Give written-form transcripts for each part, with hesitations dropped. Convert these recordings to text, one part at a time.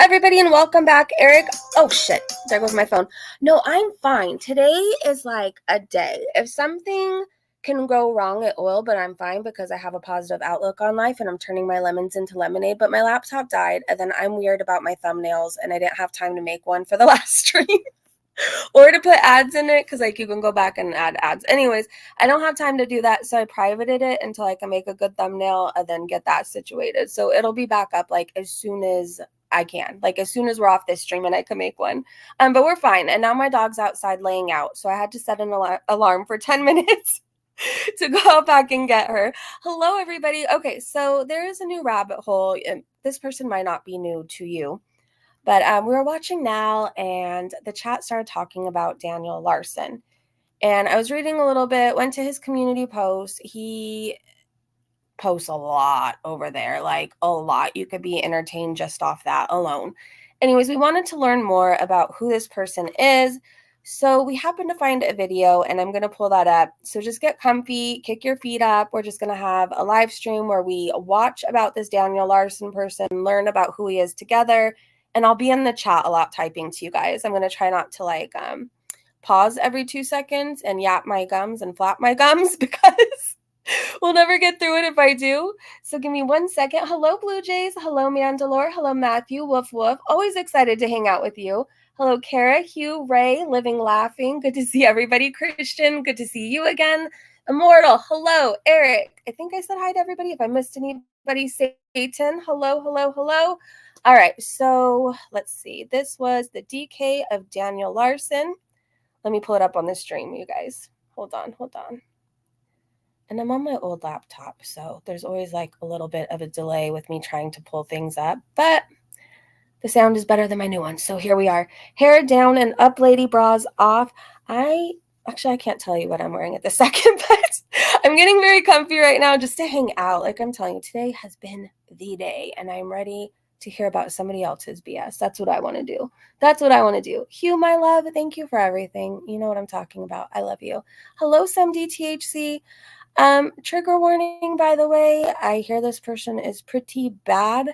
everybody, and welcome back. Eric, oh shit, there goes my phone. No, I'm fine. Today is like a day. If something can go wrong, it will, but I'm fine because I have a positive outlook on life and I'm turning my lemons into lemonade. But my laptop died, and then I'm weird about my thumbnails, and I didn't have time to make one for the last stream. Or to put ads in it, because like you can go back and add ads. Anyways, I don't have time to do that, so I privated it until I can make a good thumbnail and then get that situated. So it'll be back up like as soon as I can, like as soon as we're off this stream and I can make one. But we're fine. And now my dog's outside laying out, so I had to set an alarm for 10 minutes to go back and get her. Hello, everybody. Okay, so there is a new rabbit hole, and this person might not be new to you. But we were watching Now, and the chat started talking about Daniel Larson. And I was reading a little bit, went to his community post. He posts a lot over there, like a lot. You could be entertained just off that alone. Anyways, we wanted to learn more about who this person is. So we happened to find a video, and I'm going to pull that up. So just get comfy, kick your feet up. We're just going to have a live stream where we watch about this Daniel Larson person, learn about who he is together. And I'll be in the chat a lot typing to you guys. I'm going to try not to like pause every 2 seconds and yap my gums and flap my gums because we'll never get through it if I do. So give me 1 second. Hello, Blue Jays. Hello, Mandalore. Hello, Matthew. Woof, woof. Always excited to hang out with you. Hello, Kara, Hugh, Ray, Living Laughing. Good to see everybody. Christian, good to see you again. Immortal. Hello, Eric. I think I said hi to everybody. If I missed anybody, Satan. Hello, hello, hello. All right, so let's see. This was the DK of Daniel Larson. Let me pull it up on the stream, you guys. Hold on. And I'm on my old laptop, so there's always like a little bit of a delay with me trying to pull things up, but the sound is better than my new one, so here we are. Hair down and up, lady, bras off. I can't tell you what I'm wearing at the second, but I'm getting very comfy right now just to hang out. Like I'm telling you, today has been the day, and I'm ready to hear about somebody else's BS. That's what I want to do. Hugh, my love, thank you for everything. You know what I'm talking about. I love you. Hello, some DTHC. Trigger warning, by the way. I hear this person is pretty bad.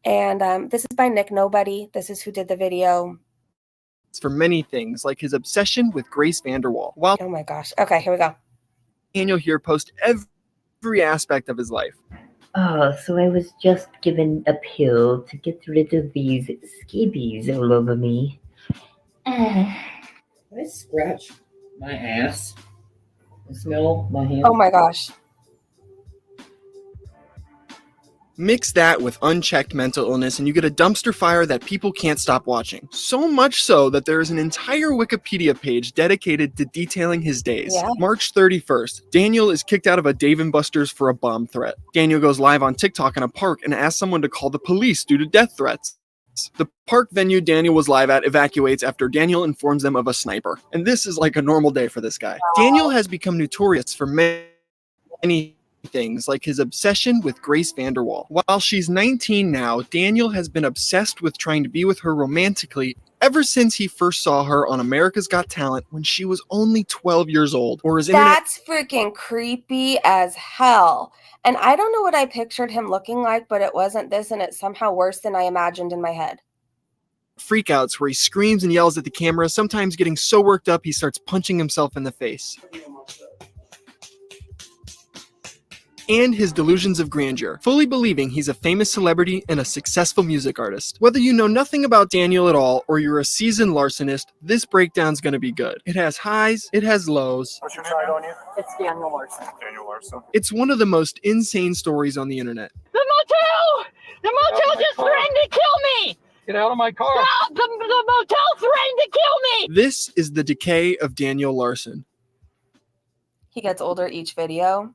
And this is by Nick Nobody. This is who did the video. It's for many things, like his obsession with Grace VanderWaal. While oh my gosh. Okay, here we go. Daniel here posts every aspect of his life. Oh, so I was just given a pill to get rid of these scabies all over me. I scratch my ass. I smell my hand. Oh my gosh. Mix that with unchecked mental illness and you get a dumpster fire that people can't stop watching. So much so that there is an entire Wikipedia page dedicated to detailing his days. Yeah. March 31st, Daniel is kicked out of a Dave & Buster's for a bomb threat. Daniel goes live on TikTok in a park and asks someone to call the police due to death threats. The park venue Daniel was live at evacuates after Daniel informs them of a sniper. And this is like a normal day for this guy. Daniel has become notorious for many things, like his obsession with Grace VanderWaal. While she's 19 now, Daniel has been obsessed with trying to be with her romantically ever since he first saw her on America's Got Talent when she was only 12 years old. Or his That's freaking creepy as hell. And I don't know what I pictured him looking like, but it wasn't this, and it's somehow worse than I imagined in my head. Freakouts where he screams and yells at the camera, sometimes getting so worked up he starts punching himself in the face. And his delusions of grandeur, fully believing he's a famous celebrity and a successful music artist. Whether you know nothing about Daniel at all, or you're a seasoned Larsonist, this breakdown's gonna be good. It has highs, it has lows. What's your tag on you? It's Daniel Larson. Daniel Larson. It's one of the most insane stories on the internet. The motel just threatened to kill me! Get out of my car. Stop! The motel threatened to kill me! This is the decay of Daniel Larson. He gets older each video.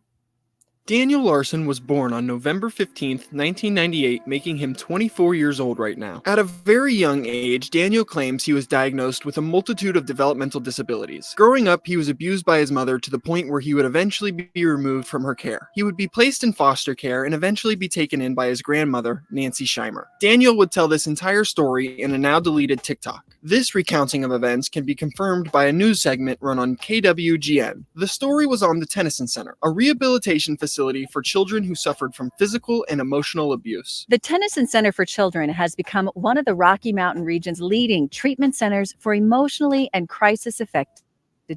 Daniel Larson was born on November 15th, 1998, making him 24 years old right now. At a very young age, Daniel claims he was diagnosed with a multitude of developmental disabilities. Growing up, he was abused by his mother to the point where he would eventually be removed from her care. He would be placed in foster care and eventually be taken in by his grandmother, Nancy Scheimer. Daniel would tell this entire story in a now deleted TikTok. This recounting of events can be confirmed by a news segment run on KWGN. The story was on the Tennyson Center, a rehabilitation facility for children who suffered from physical and emotional abuse. The Tennyson Center for Children has become one of the Rocky Mountain region's leading treatment centers for emotionally and crisis-affected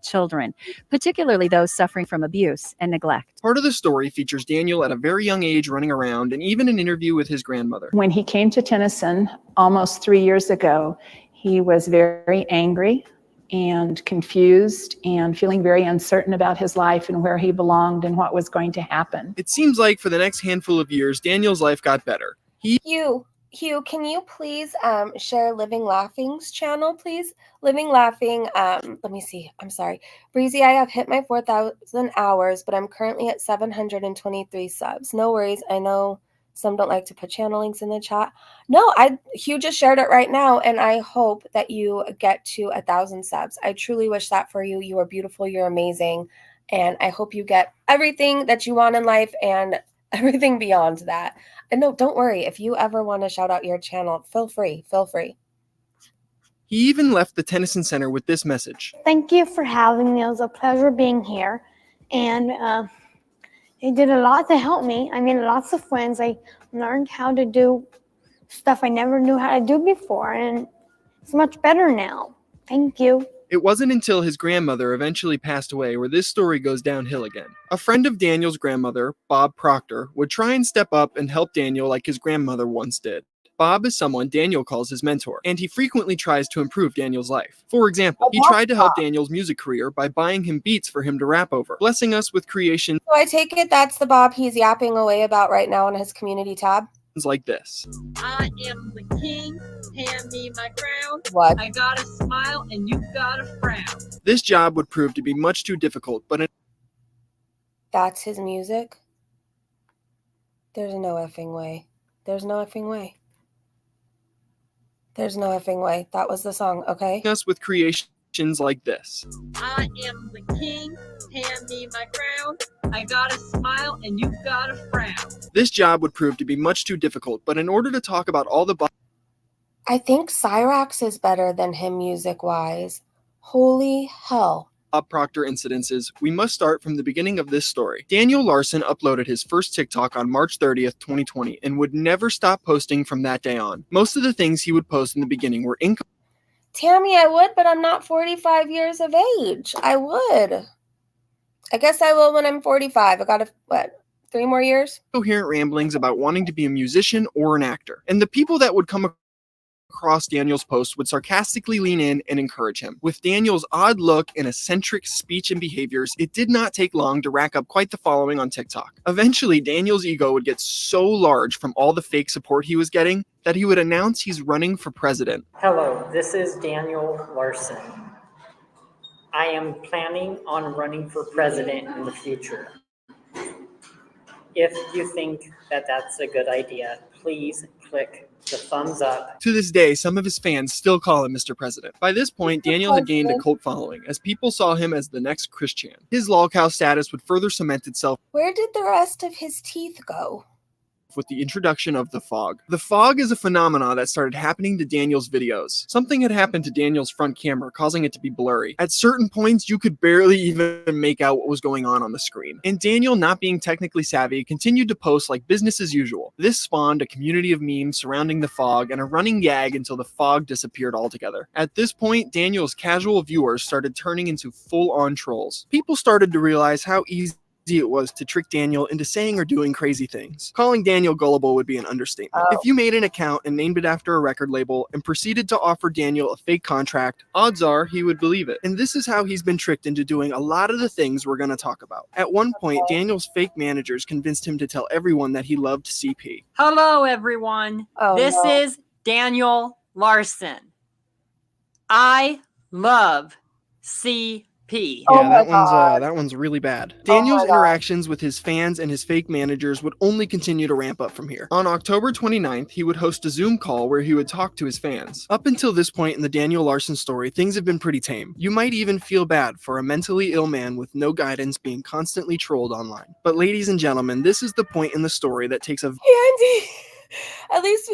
children, particularly those suffering from abuse and neglect. Part of the story features Daniel at a very young age running around and even an interview with his grandmother. When he came to Tennyson almost 3 years ago, he was very angry and confused and feeling very uncertain about his life and where he belonged and what was going to happen. It seems like for the next handful of years, Daniel's life got better. Hugh, can you please share Living Laughing's channel, please? Living Laughing, let me see. I'm sorry. Breezy, I have hit my 4,000 hours, but I'm currently at 723 subs. No worries. I know some don't like to put channel links in the chat. No, Hugh just shared it right now, and I hope that you get to 1,000 subs. I truly wish that for you. You are beautiful. You're amazing. And I hope you get everything that you want in life and everything beyond that. And no, don't worry. If you ever want to shout out your channel, feel free. He even left the Tennyson Center with this message. Thank you for having me. It was a pleasure being here. And it did a lot to help me. I made lots of friends. I learned how to do stuff I never knew how to do before. And it's much better now. Thank you. It wasn't until his grandmother eventually passed away where this story goes downhill again. A friend of Daniel's grandmother, Bob Proctor, would try and step up and help Daniel like his grandmother once did. Bob is someone Daniel calls his mentor, and he frequently tries to improve Daniel's life. For example, he tried to help Daniel's music career by buying him beats for him to rap over, blessing us with creations So I take it that's the Bob he's yapping away about right now on his community tab. like this. I am the king. Hand me my crown. What? I got a smile and you got a frown. This job would prove to be much too difficult, but That's his music? There's no effing way. There's no effing way. There's no effing way. That was the song, okay? us with creations like this. I am the king. Hand me my crown. I got a smile and you got a frown. This job would prove to be much too difficult, but in order to talk about all the I think Cyrax is better than him music-wise. Holy hell. Bob Proctor incidences, we must start from the beginning of this story. Daniel Larson uploaded his first TikTok on March 30th, 2020, and would never stop posting from that day on. Most of the things he would post in the beginning were Tammy, I would, but I'm not 45 years of age. I would. I guess I will when I'm 45. I got 3 more years? incoherent ramblings about wanting to be a musician or an actor. And the people that would come across Daniel's posts would sarcastically lean in and encourage him. With Daniel's odd look and eccentric speech and behaviors, it did not take long to rack up quite the following on TikTok. Eventually, Daniel's ego would get so large from all the fake support he was getting that he would announce he's running for president. Hello, this is Daniel Larson. I am planning on running for president in the future. If you think that that's a good idea, please click the thumbs up. To this day, some of his fans still call him Mr. President. By this point, Daniel had gained a cult following, as people saw him as the next Christian. His lolcow status would further cement itself Where did the rest of his teeth go? with the introduction of the fog. The fog is a phenomenon that started happening to Daniel's videos. Something had happened to Daniel's front camera, causing it to be blurry. At certain points, you could barely even make out what was going on the screen. And Daniel, not being technically savvy, continued to post like business as usual. This spawned a community of memes surrounding the fog and a running gag until the fog disappeared altogether. At this point, Daniel's casual viewers started turning into full-on trolls. People started to realize how easy it was to trick Daniel into saying or doing crazy things. Calling Daniel gullible would be an understatement. If you made an account and named it after a record label and proceeded to offer Daniel a fake contract, odds are he would believe it. And this is how he's been tricked into doing a lot of the things we're going to talk about. At one point, Daniel's fake managers convinced him to tell everyone that he loved CP. Hello, everyone. This is Daniel Larson. I love CP. Yeah, that one's really bad. Daniel's interactions with his fans and his fake managers would only continue to ramp up from here. On October 29th, he would host a Zoom call where he would talk to his fans. Up until this point in the Daniel Larson story, things have been pretty tame. You might even feel bad for a mentally ill man with no guidance being constantly trolled online. But ladies and gentlemen, this is the point in the story that takes a At least,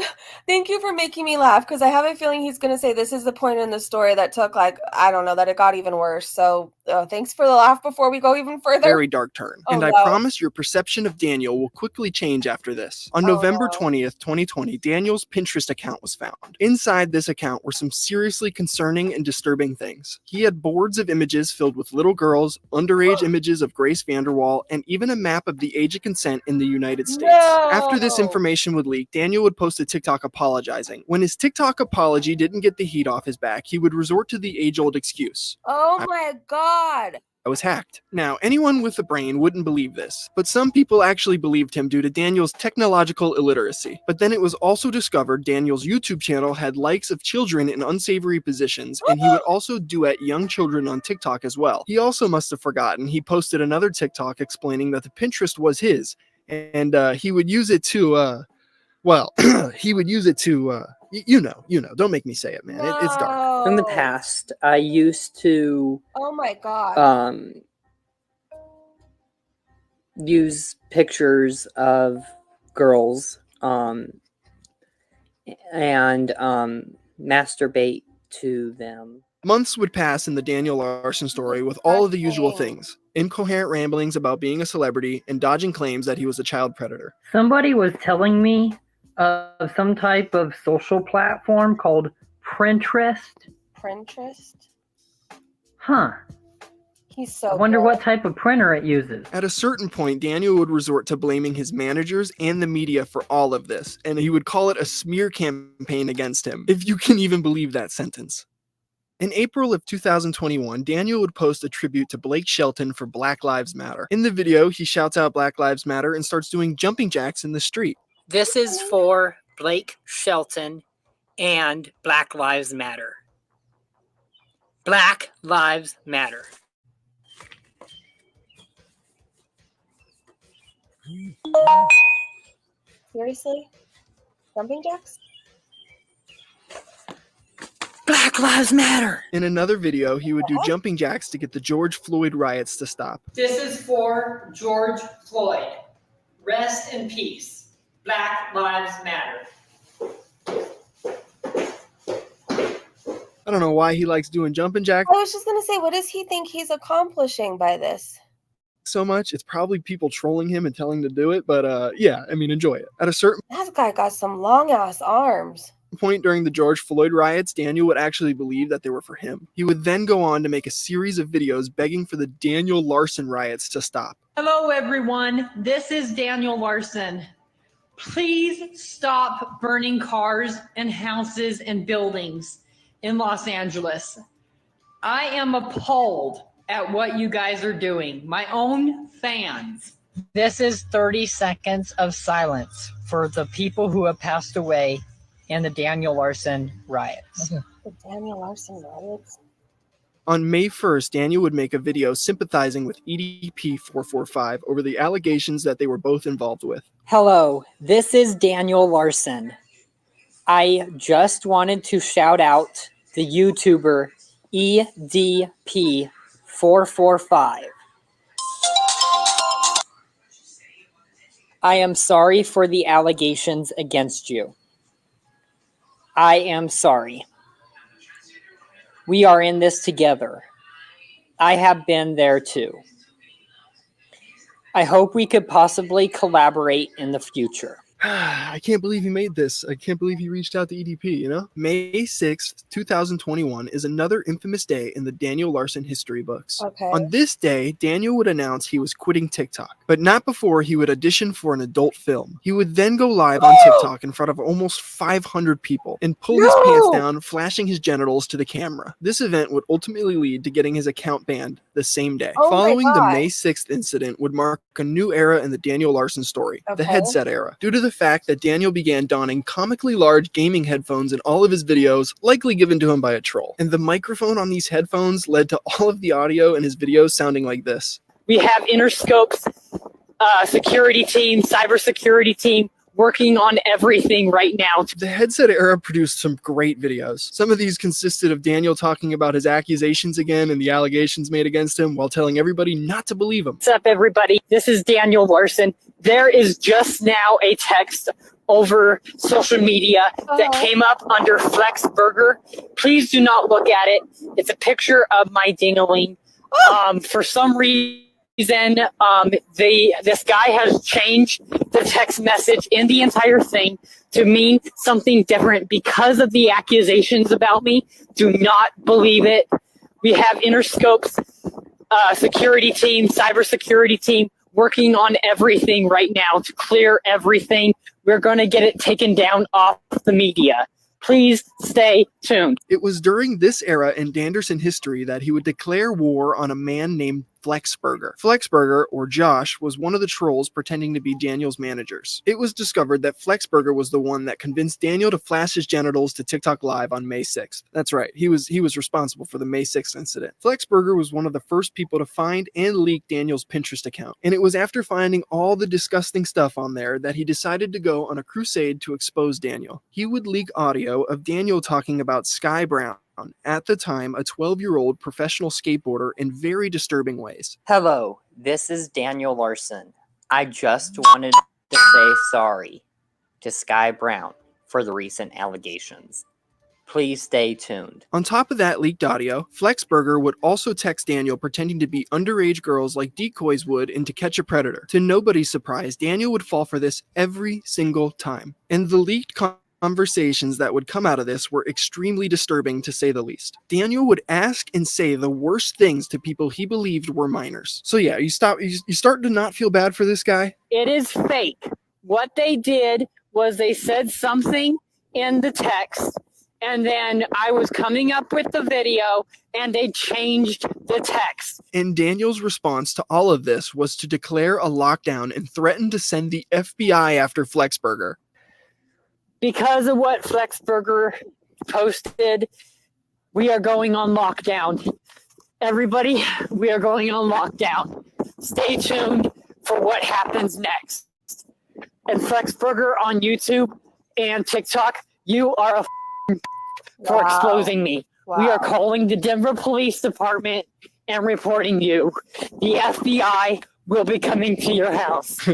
thank you for making me laugh, because I have a feeling he's going to say this is the point in the story that took, like, I don't know, that it got even worse. So thanks for the laugh before we go even further. Very dark turn. Oh, and I no. promise your perception of Daniel will quickly change after this. On November 20th, 2020, Daniel's Pinterest account was found. Inside this account were some seriously concerning and disturbing things. He had boards of images filled with little girls, underage images of Grace VanderWaal, and even a map of the age of consent in the United States. After this information would leak, Daniel would post a TikTok apologizing. When his TikTok apology didn't get the heat off his back, he would resort to the age-old excuse. Oh my God. I was hacked. Now, anyone with a brain wouldn't believe this, but some people actually believed him due to Daniel's technological illiteracy. But then it was also discovered Daniel's YouTube channel had likes of children in unsavory positions, and he would also duet young children on TikTok as well. He also must have forgotten he posted another TikTok explaining that the Pinterest was his, and he would use it to, he would use it to, you know, don't make me say it, man. It's dark. In the past, I used to Oh my God. use pictures of girls and masturbate to them. Months would pass in the Daniel Larson story with all of the usual things. Incoherent ramblings about being a celebrity and dodging claims that he was a child predator. Somebody was telling me of some type of social platform called Pinterest. Pinterest? Huh. He's so I wonder good. what type of printer it uses. At a certain point, Daniel would resort to blaming his managers and the media for all of this, and he would call it a smear campaign against him, if you can even believe that sentence. In April of 2021, Daniel would post a tribute to Blake Shelton for Black Lives Matter. In the video, he shouts out Black Lives Matter and starts doing jumping jacks in the street. This is for Blake Shelton and Black Lives Matter. Black Lives Matter. Seriously? Jumping jacks? Black Lives Matter. In another video, he would do jumping jacks to get the George Floyd riots to stop. This is for George Floyd. Rest in peace. Black Lives Matter. I don't know why he likes doing jumping jacks I was just going to say, what does he think he's accomplishing by this? so much. It's probably people trolling him and telling him to do it, but yeah, I mean, enjoy it. At a certain That guy got some long ass arms. point during the George Floyd riots, Daniel would actually believe that they were for him. He would then go on to make a series of videos begging for the Daniel Larson riots to stop. Hello, everyone. This is Daniel Larson. Please stop burning cars and houses and buildings in Los Angeles. I am appalled at what you guys are doing. My own fans. This is 30 seconds of silence for the people who have passed away in the Daniel Larson riots. The Daniel Larson riots? On May 1st, Daniel would make a video sympathizing with EDP 445 over the allegations that they were both involved with. Hello, this is Daniel Larson. I just wanted to shout out the YouTuber EDP 445. I am sorry for the allegations against you. I am sorry. We are in this together. I have been there too. I hope we could possibly collaborate in the future. I can't believe he made this. I can't believe he reached out to EDP, you know? May 6th, 2021 is another infamous day in the Daniel Larson history books. Okay. On this day, Daniel would announce he was quitting TikTok, but not before he would audition for an adult film. He would then go live on TikTok in front of almost 500 people and pull his pants down, flashing his genitals to the camera. This event would ultimately lead to getting his account banned the same day. Oh my Following the God. May 6th incident would mark a new era in the Daniel Larson story, the Okay. headset era. Due to the fact that Daniel began donning comically large gaming headphones in all of his videos, likely given to him by a troll. And the microphone on these headphones led to all of the audio in his videos sounding like this. We have Interscope's security team, cybersecurity team, working on everything right now. The headset era produced some great videos. Some of these consisted of Daniel talking about his accusations again and the allegations made against him while telling everybody not to believe him. What's up, everybody? This is Daniel Larson. There is just now a text over social media that came up under Flex Burger. Please do not look at it. It's a picture of my dingling. For some reason, this guy has changed the text message in the entire thing to mean something different because of the accusations about me. Do not believe it. We have Interscope's security team, cybersecurity team, working on everything right now to clear everything. We're going to get it taken down off the media. Please stay tuned. It was during this era in Danderson history that he would declare war on a man named Flexburger. Flexburger, or Josh, was one of the trolls pretending to be Daniel's managers. It was discovered that Flexburger was the one that convinced Daniel to flash his genitals to TikTok Live on May 6th. That's right, he was responsible for the May 6th incident. Flexburger was one of the first people to find and leak Daniel's Pinterest account, and it was after finding all the disgusting stuff on there that he decided to go on a crusade to expose Daniel. He would leak audio of Daniel talking about Sky Brown, at the time a 12-year-old professional skateboarder, in very disturbing ways. Hello, this is Daniel Larson. I just wanted to say sorry to Sky Brown for the recent allegations. Please stay tuned. On top of that leaked audio, Flexburger would also text Daniel pretending to be underage girls like decoys would in To Catch a Predator. To nobody's surprise, Daniel would fall for this every single time. And the leaked conversations that would come out of this were extremely disturbing, to say the least. Daniel would ask and say the worst things to people he believed were minors. So yeah, you start to not feel bad for this guy? It is fake. What they did was they said something in the text, and then I was coming up with the video, and they changed the text. And Daniel's response to all of this was to declare a lockdown and threaten to send the FBI after Flexburger. Because of what Flexburger posted, we are going on lockdown. Everybody, we are going on lockdown. Stay tuned for what happens next. And Flexburger on YouTube and TikTok, you are a for exposing me. Wow. We are calling the Denver Police Department and reporting you. The FBI will be coming to your house.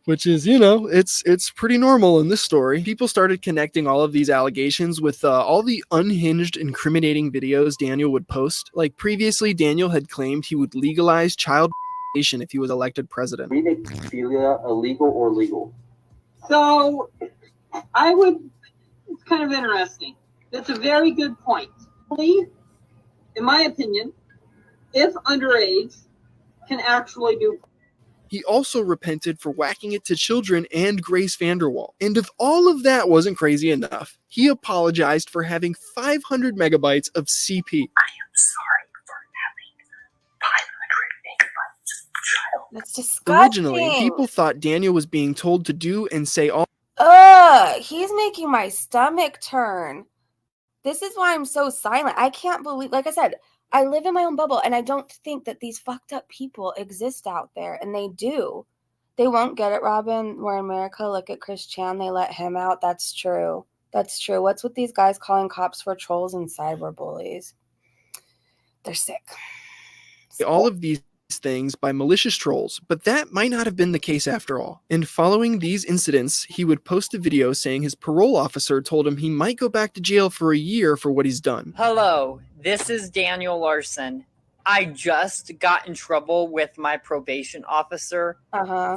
Which is, it's pretty normal in this story. People started connecting all of these allegations with all the unhinged, incriminating videos Daniel would post. Like previously, Daniel had claimed he would legalize child molestation if he was elected president. Is pedophilia illegal or legal? So, it's kind of interesting. That's a very good point. In my opinion, if underage can actually do. He also repented for whacking it to children and Grace VanderWaal. And if all of that wasn't crazy enough, he apologized for having 500 megabytes of CP. I am sorry for having 500 megabytes of child. That's disgusting. Originally, people thought Daniel was being told to do and say all. He's making my stomach turn. This is why I'm so silent. I can't believe, like I said, I live in my own bubble, and I don't think that these fucked up people exist out there, and they do. They won't get it, Robin. We're in America. Look at Chris Chan. They let him out. That's true. That's true. What's with these guys calling cops for trolls and cyberbullies? They're sick. All of these things by malicious trolls, but that might not have been the case after all. And following these incidents, he would post a video saying his parole officer told him he might go back to jail for a year for what he's done. Hello, this is Daniel Larson. I just got in trouble with my probation officer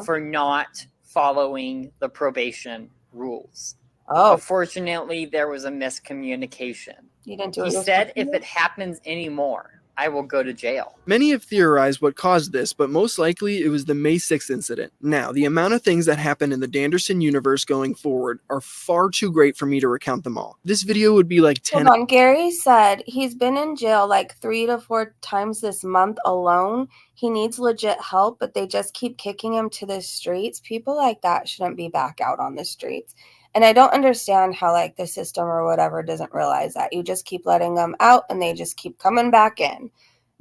for not following the probation rules. Unfortunately, there was a miscommunication. You didn't do it. He said if it happens anymore, I will go to jail. Many have theorized what caused this, but most likely it was the May 6th incident. Now, the amount of things that happened in the Danderson universe going forward are far too great for me to recount them all. This video would be like 10. Hold on. Gary said he's been in jail like 3 to 4 times this month alone. He needs legit help, but they just keep kicking him to the streets. People like that shouldn't be back out on the streets. And I don't understand how like the system or whatever doesn't realize that. You just keep letting them out and they just keep coming back in.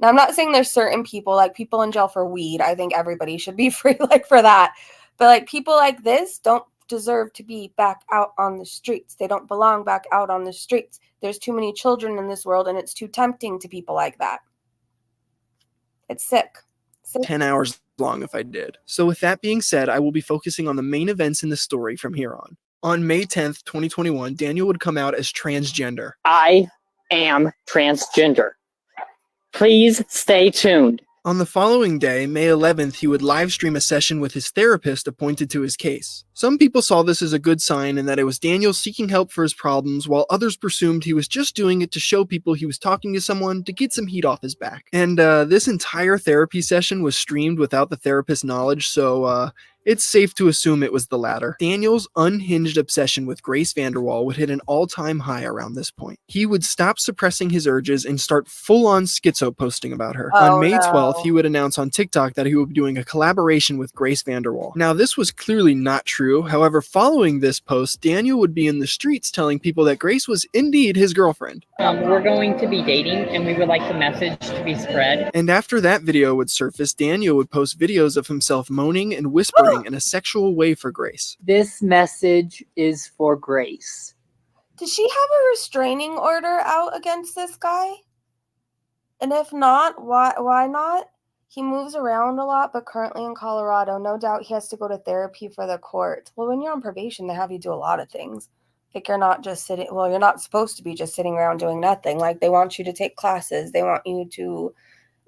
Now, I'm not saying there's certain people, like people in jail for weed. I think everybody should be free like for that. But like people like this don't deserve to be back out on the streets. They don't belong back out on the streets. There's too many children in this world and it's too tempting to people like that. It's sick. 10 hours long if I did. So with that being said, I will be focusing on the main events in the story from here on. On May 10th, 2021, Daniel would come out as transgender. I am transgender. Please stay tuned. On the following day, May 11th, he would live stream a session with his therapist appointed to his case. Some people saw this as a good sign and that it was Daniel seeking help for his problems, while others presumed he was just doing it to show people he was talking to someone to get some heat off his back. And this entire therapy session was streamed without the therapist's knowledge, so it's safe to assume it was the latter. Daniel's unhinged obsession with Grace VanderWaal would hit an all-time high around this point. He would stop suppressing his urges and start full-on schizo posting about her. On May 12th, he would announce on TikTok that he would be doing a collaboration with Grace VanderWaal. Now, this was clearly not true. However, following this post, Daniel would be in the streets telling people that Grace was indeed his girlfriend. We're going to be dating, and we would like the message to be spread. And after that video would surface, Daniel would post videos of himself moaning and whispering in a sexual way for Grace. This message is for Grace. Did she have a restraining order out against this guy? And if not, why not? He moves around a lot, but currently in Colorado. No doubt he has to go to therapy for the court. Well, when you're on probation, they have you do a lot of things. Like, you're not just sitting, well, you're not supposed to be just sitting around doing nothing. Like, they want you to take classes. They want you to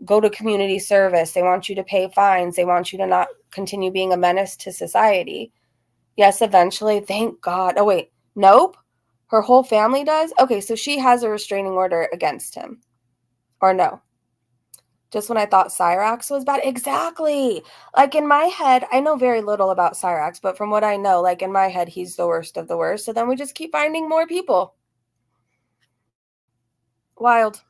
go to community service. They want you to pay fines. They want you to not continue being a menace to society. Yes, eventually, thank God. Oh, wait, nope. Her whole family does? Okay, so she has a restraining order against him. Or no? Just when I thought Cyrax was bad. Exactly. Like, in my head, I know very little about Cyrax, but from what I know, like, in my head, he's the worst of the worst. So then we just keep finding more people. Wild.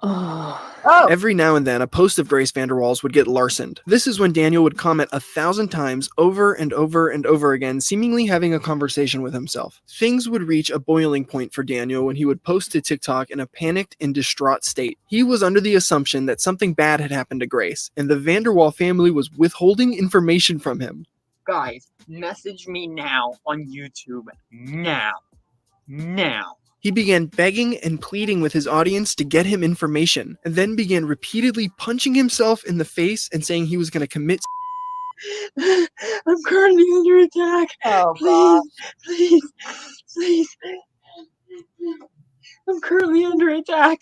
Oh. Every now and then, a post of Grace VanderWaal's would get Larsoned. This is when Daniel would comment 1,000 times over and over and over again, seemingly having a conversation with himself. Things would reach a boiling point for Daniel when he would post to TikTok in a panicked and distraught state. He was under the assumption that something bad had happened to Grace, and the VanderWaal family was withholding information from him. Guys, message me now on YouTube. Now. He began begging and pleading with his audience to get him information, and then began repeatedly punching himself in the face and saying he was going to commit. I'm currently under attack. Oh, Please. I'm currently under attack.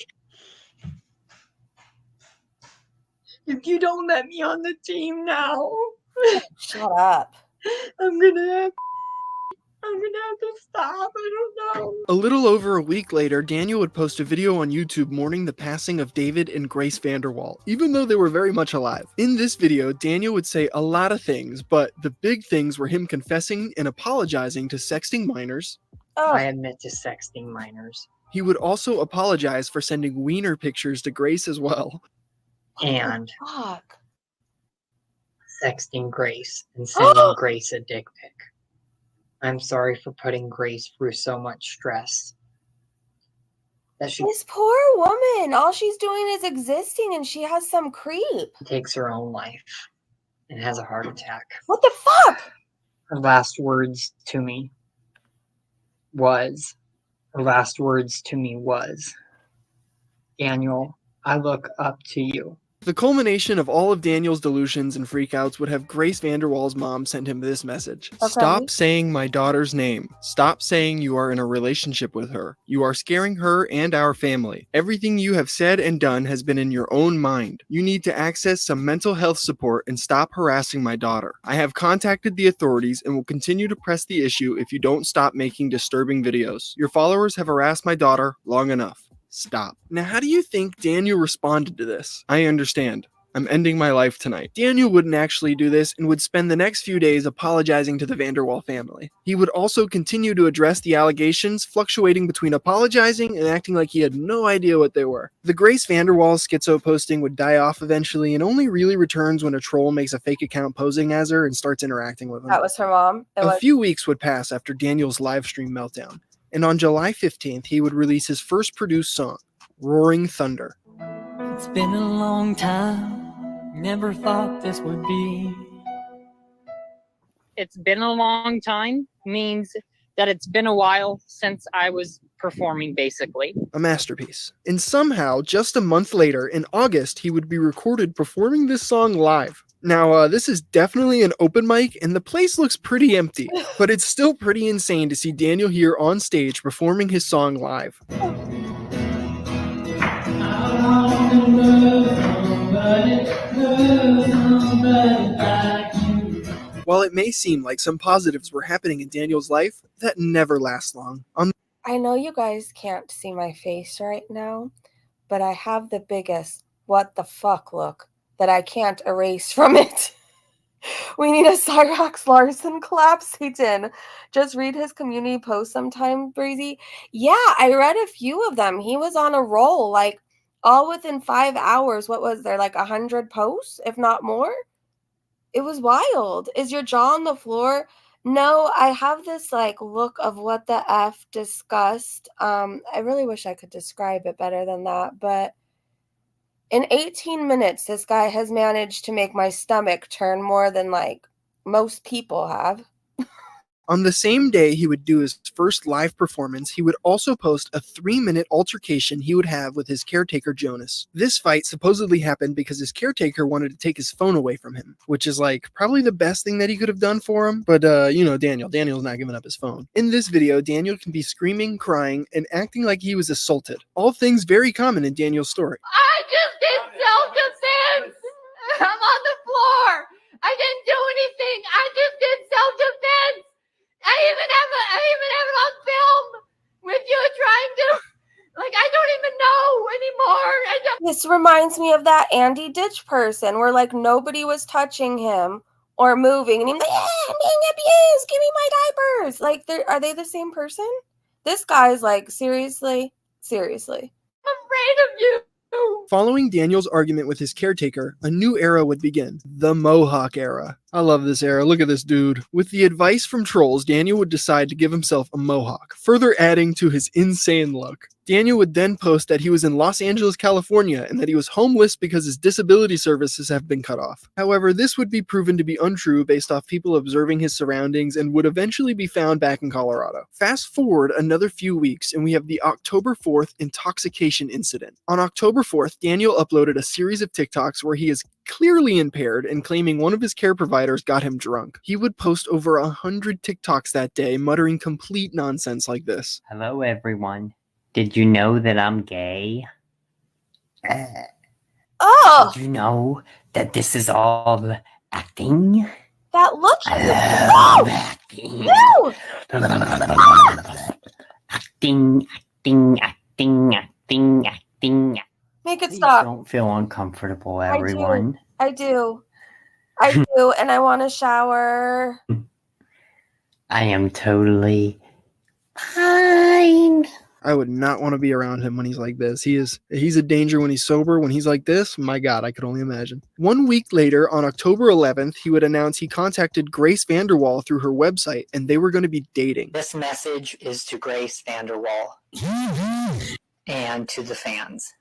If you don't let me on the team now, shut up. I'm gonna have to stop. I don't know. A little over a week later, Daniel would post a video on YouTube mourning the passing of David and Grace VanderWaal, even though they were very much alive. In this video, Daniel would say a lot of things, but the big things were him confessing and apologizing to sexting minors. I admit to sexting minors. He would also apologize for sending wiener pictures to Grace as well. And Fuck. sexting Grace and sending Grace a dick pic. I'm sorry for putting Grace through so much stress. This poor woman, all she's doing is existing, and she has some creep. Takes her own life and has a heart attack. What the fuck? Her last words to me was, Daniel, I look up to you. The culmination of all of Daniel's delusions and freakouts would have Grace VanderWaal's mom send him this message. Okay. Stop saying my daughter's name. Stop saying you are in a relationship with her. You are scaring her and our family. Everything you have said and done has been in your own mind. You need to access some mental health support and stop harassing my daughter. I have contacted the authorities and will continue to press the issue if you don't stop making disturbing videos. Your followers have harassed my daughter long enough. Stop. Now, how do you think Daniel responded to this? I understand. I'm ending my life tonight. Daniel wouldn't actually do this and would spend the next few days apologizing to the VanderWaal family. He would also continue to address the allegations, fluctuating between apologizing and acting like he had no idea what they were. The Grace VanderWaal schizo posting would die off eventually and only really returns when a troll makes a fake account posing as her and starts interacting with him. That was her mom? A few weeks would pass after Daniel's live stream meltdown. And on July 15th, he would release his first produced song, Roaring Thunder. It's been a long time, never thought this would be. It's been a long time means that it's been a while since I was performing, basically. A masterpiece. And somehow, just a month later, in August, he would be recorded performing this song live. Now, this is definitely an open mic, and the place looks pretty empty, but it's still pretty insane to see Daniel here on stage performing his song live. While it may seem like some positives were happening in Daniel's life, that never lasts long. I know you guys can't see my face right now, but I have the biggest what the fuck look that I can't erase from it. We need a Cyrax Larson collab, Satan. Just read his community post sometime, Breezy. Yeah, I read a few of them. He was on a roll, like all within 5 hours. What was there, like 100 posts, if not more? It was wild. Is your jaw on the floor? No, I have this like look of what the F disgust. I really wish I could describe it better than that, but in 18 minutes, this guy has managed to make my stomach turn more than like most people have. On the same day he would do his first live performance, he would also post a 3-minute altercation he would have with his caretaker Jonas. This fight supposedly happened because his caretaker wanted to take his phone away from him, which is like probably the best thing that he could have done for him. But Daniel's not giving up his phone. In this video, Daniel can be screaming, crying, and acting like he was assaulted. All things very common in Daniel's story. I just did self-defense. I'm on the floor. I didn't do anything. I just did self-defense. I even have it on film with you trying to, like, I don't even know anymore. This reminds me of that Andy Ditch person where like nobody was touching him or moving, and he's like, "Yeah, I'm being abused. Give me my diapers." Like, are they the same person? This guy's like, seriously. I'm afraid of you. Following Daniel's argument with his caretaker, a new era would begin, the Mohawk era. I love this era, look at this dude. With the advice from trolls, Daniel would decide to give himself a mohawk, further adding to his insane look. Daniel would then post that he was in Los Angeles, California, and that he was homeless because his disability services have been cut off. However, this would be proven to be untrue based off people observing his surroundings and would eventually be found back in Colorado. Fast forward another few weeks, and we have the October 4th intoxication incident. On October 4th, Daniel uploaded a series of TikToks where he is clearly impaired and claiming one of his care providers got him drunk. He would post over 100 TikToks that day, muttering complete nonsense like this. Hello, everyone. Did you know that I'm gay? Oh! Did you know that this is all acting? That looks I love acting. No! Acting. Make it Please stop. don't feel uncomfortable, everyone. I do, and I want to shower. I am totally fine. I would not want to be around him when he's like this. He's a danger when he's sober. When he's like this, my God, I could only imagine. 1 week later, on October 11th, he would announce he contacted Grace VanderWaal through her website, and they were going to be dating. This message is to Grace VanderWaal and to the fans.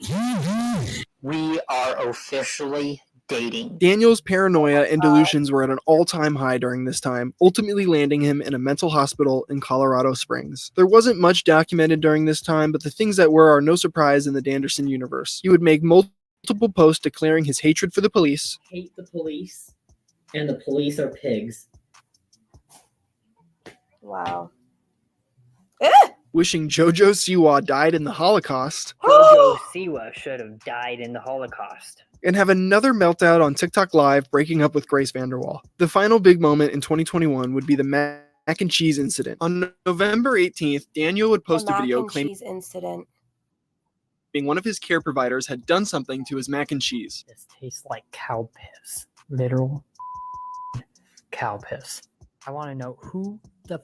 We are officially dating. Daniel's paranoia and delusions were at an all-time high during this time, ultimately landing him in a mental hospital in Colorado Springs. There wasn't much documented during this time, but the things that were are no surprise in the Danderson universe. He would make multiple posts declaring his hatred for the police. Hate the police, and the police are pigs. Wow. Wishing Jojo Siwa died in the Holocaust. Jojo Siwa should have died in the Holocaust. And have another meltdown on TikTok Live, breaking up with Grace VanderWaal. The final big moment in 2021 would be the mac and cheese incident. On November 18th, Daniel would post a video claiming one of his care providers had done something to his mac and cheese. This tastes like cow piss. Literal cow piss. I want to know who the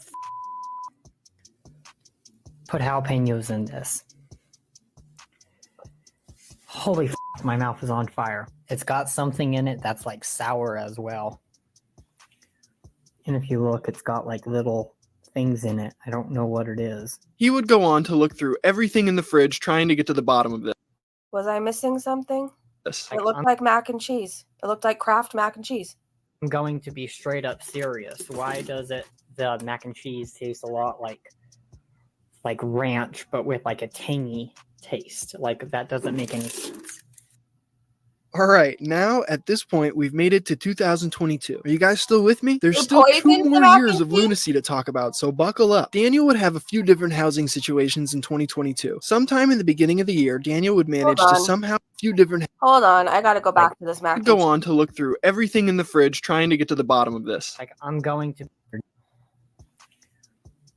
put jalapenos in this. Holy my mouth is on fire. It's got something in it that's like sour as well. And if you look, it's got like little things in it. I don't know what it is. He would go on to look through everything in the fridge trying to get to the bottom of this. Was I missing something? Yes. It looked like mac and cheese. It looked like Kraft mac and cheese. I'm going to be straight up serious. Why does the mac and cheese taste a lot like ranch, but with like a tangy taste? Like, that doesn't make any sense. All right, now at this point, we've made it to 2022. Are you guys still with me? There's You still 2 poisoned the more mac years and of cheese? lunacy to talk about, so buckle up. Daniel would have a few different housing situations in 2022. Sometime in the beginning of the year, Daniel would manage to on. somehow few different Hold on, I gotta go back to this mac would and go cheese. on to look through everything in the fridge trying to get to the bottom of this. Like, I'm going to.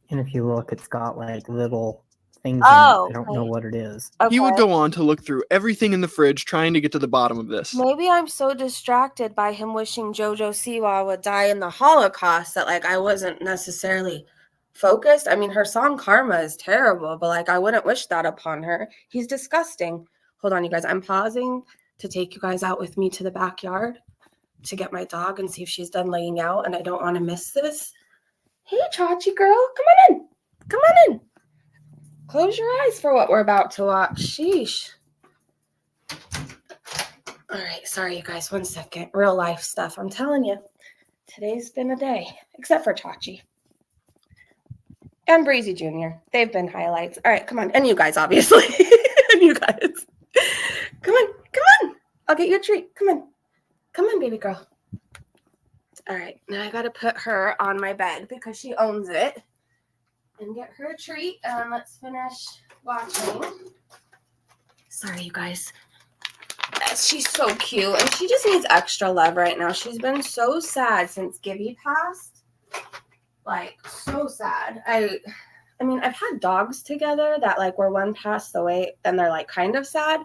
And if you look, it's got like little things in it. I don't know what it is. He would Okay. go on to look through everything in the fridge trying to get to the bottom of this. Maybe I'm so distracted by him wishing Jojo Siwa would die in the Holocaust that like I wasn't necessarily focused. I mean, her song Karma is terrible, but like I wouldn't wish that upon her. He's disgusting. Hold on, you guys. I'm pausing to take you guys out with me to the backyard to get my dog and see if she's done laying out, and I don't want to miss this. Hey, Chachi girl, come on in. Come on in. Close your eyes for what we're about to watch. Sheesh. All right, sorry, you guys. 1 second. Real life stuff. I'm telling you, today's been a day, except for Chachi and Breezy Jr. They've been highlights. All right, come on. And you guys, obviously. And you guys. Come on. Come on. I'll get you a treat. Come on. Come on, baby girl. All right, now I got to put her on my bed because she owns it and get her a treat. And let's finish watching. Sorry, you guys. She's so cute, and she just needs extra love right now. She's been so sad since Gibby passed. Like, so sad. I mean, I've had dogs together that, like, where one passed away, and they're, like, kind of sad.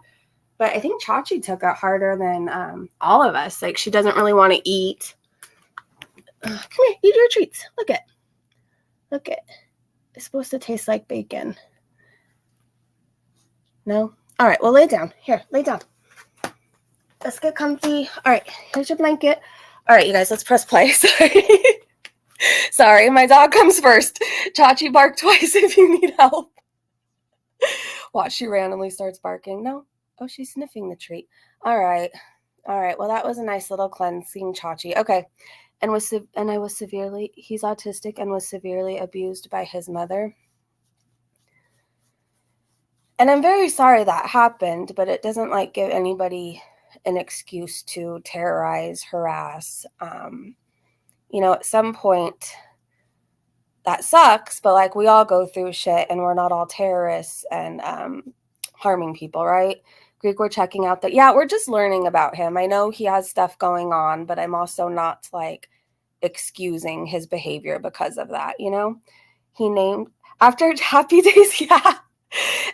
But I think Chachi took it harder than all of us. Like, she doesn't really want to eat. Come here, eat your treats. Look it. Look it. It's supposed to taste like bacon. No? All right, well, lay down. Here, lay down. Let's get comfy. All right, here's your blanket. All right, you guys, let's press play. Sorry. Sorry, my dog comes first. Chachi, bark twice if you need help. Watch, she randomly starts barking. No? Oh, she's sniffing the treat. All right. All right, well, that was a nice little cleansing Chachi. Okay. And I was severely, he's autistic and was severely abused by his mother. And I'm very sorry that happened, but it doesn't like give anybody an excuse to terrorize, harass. You know, at some point that sucks, but like we all go through shit and we're not all terrorists and harming people, right? Greek, we're checking out that. Yeah, we're just learning about him. I know he has stuff going on, but I'm also not like excusing his behavior because of that, you know? He named after Happy Days. Yeah,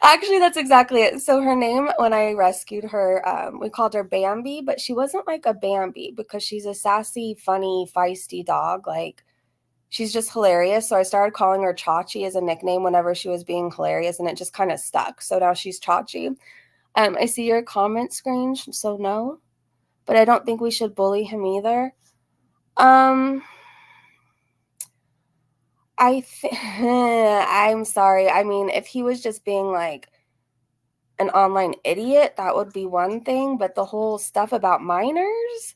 actually, that's exactly it. So her name, when I rescued her, we called her Bambi, but she wasn't like a Bambi because she's a sassy, funny, feisty dog. Like, she's just hilarious. So I started calling her Chachi as a nickname whenever she was being hilarious, and it just kind of stuck. So now she's Chachi. I see your comment, Scrange, so no. But I don't think we should bully him either. I'm sorry. I mean, if he was just being like an online idiot, that would be one thing. But the whole stuff about minors,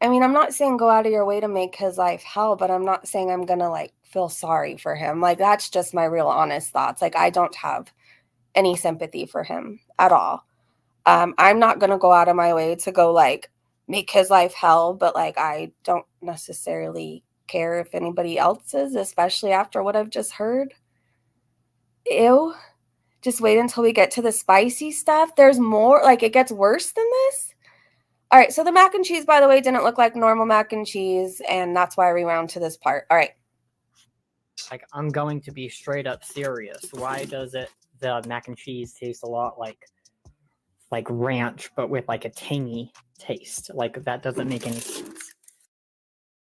I mean, I'm not saying go out of your way to make his life hell, but I'm not saying I'm going to like feel sorry for him. Like, that's just my real honest thoughts. Like, I don't have any sympathy for him at all. I'm not going to go out of my way to go like make his life hell, but like I don't necessarily care if anybody else is, especially after what I've just heard. Ew. Just wait until we get to the spicy stuff. There's more, like it gets worse than this. All right, so the mac and cheese, by the way, didn't look like normal mac and cheese, and that's why I rewound to this part. All right. Like, I'm going to be straight up serious. Why does the mac and cheese taste a lot like ranch, but with like a tangy taste? Like, that doesn't make any sense.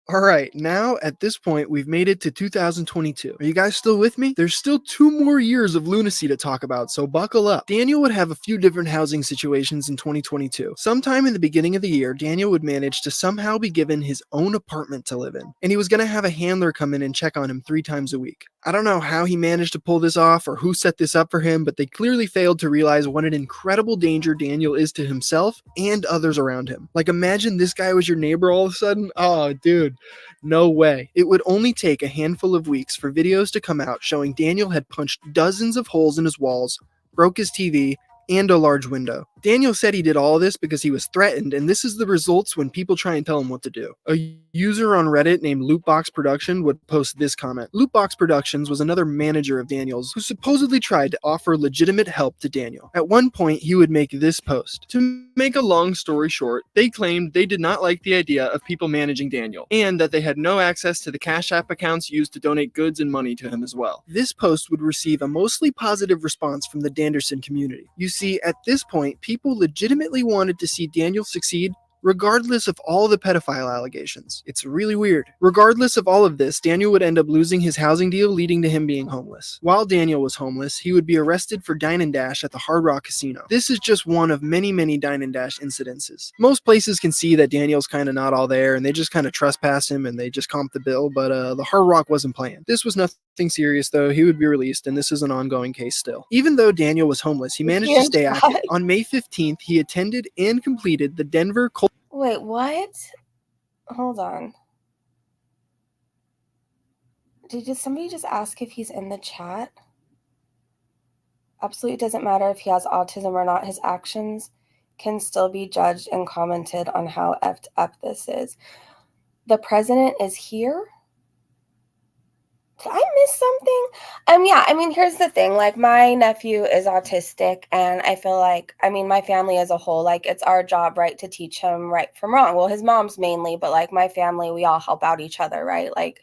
All right, now at this point, we've made it to 2022. Are you guys still with me? There's still 2 more years of lunacy to talk about, so buckle up. Daniel would have a few different housing situations in 2022. Sometime in the beginning of the year, Daniel would manage to somehow be given his own apartment to live in, and he was going to have a handler come in and check on him 3 times a week. I don't know how he managed to pull this off or who set this up for him, but they clearly failed to realize what an incredible danger Daniel is to himself and others around him. Like, imagine this guy was your neighbor all of a sudden. Oh, dude, no way. It would only take a handful of weeks for videos to come out showing Daniel had punched dozens of holes in his walls, broke his TV, and a large window. Daniel said he did all of this because he was threatened, and this is the results when people try and tell him what to do. A user on Reddit named Lootbox Production would post this comment. Lootbox Productions was another manager of Daniel's who supposedly tried to offer legitimate help to Daniel. At one point, he would make this post. To make a long story short, they claimed they did not like the idea of people managing Daniel, and that they had no access to the Cash App accounts used to donate goods and money to him as well. This post would receive a mostly positive response from the Danderson community. You see, at this point, people legitimately wanted to see Daniel succeed regardless of all the pedophile allegations. It's really weird. Regardless of all of this, Daniel would end up losing his housing deal, leading to him being homeless. While Daniel was homeless, he would be arrested for dine and dash at the Hard Rock Casino. This is just one of many, many dine and dash incidences. Most places can see that Daniel's kind of not all there, and they just kind of trespass him and they just comp the bill, but the Hard Rock wasn't playing. This was nothing serious though. He would be released, and this is an ongoing case still. Even though Daniel was homeless, he managed to stay active. On May 15th, he attended and completed the Denver Wait, what? Hold on. Did somebody just ask if he's in the chat? Absolutely doesn't matter if he has autism or not. His actions can still be judged and commented on how effed up this is. The president is here? Did I miss something? Yeah, I mean, here's the thing. Like, my nephew is autistic, and I feel like, I mean, my family as a whole, like, it's our job, right, to teach him right from wrong. Well, his mom's mainly, but, like, my family, we all help out each other, right? Like,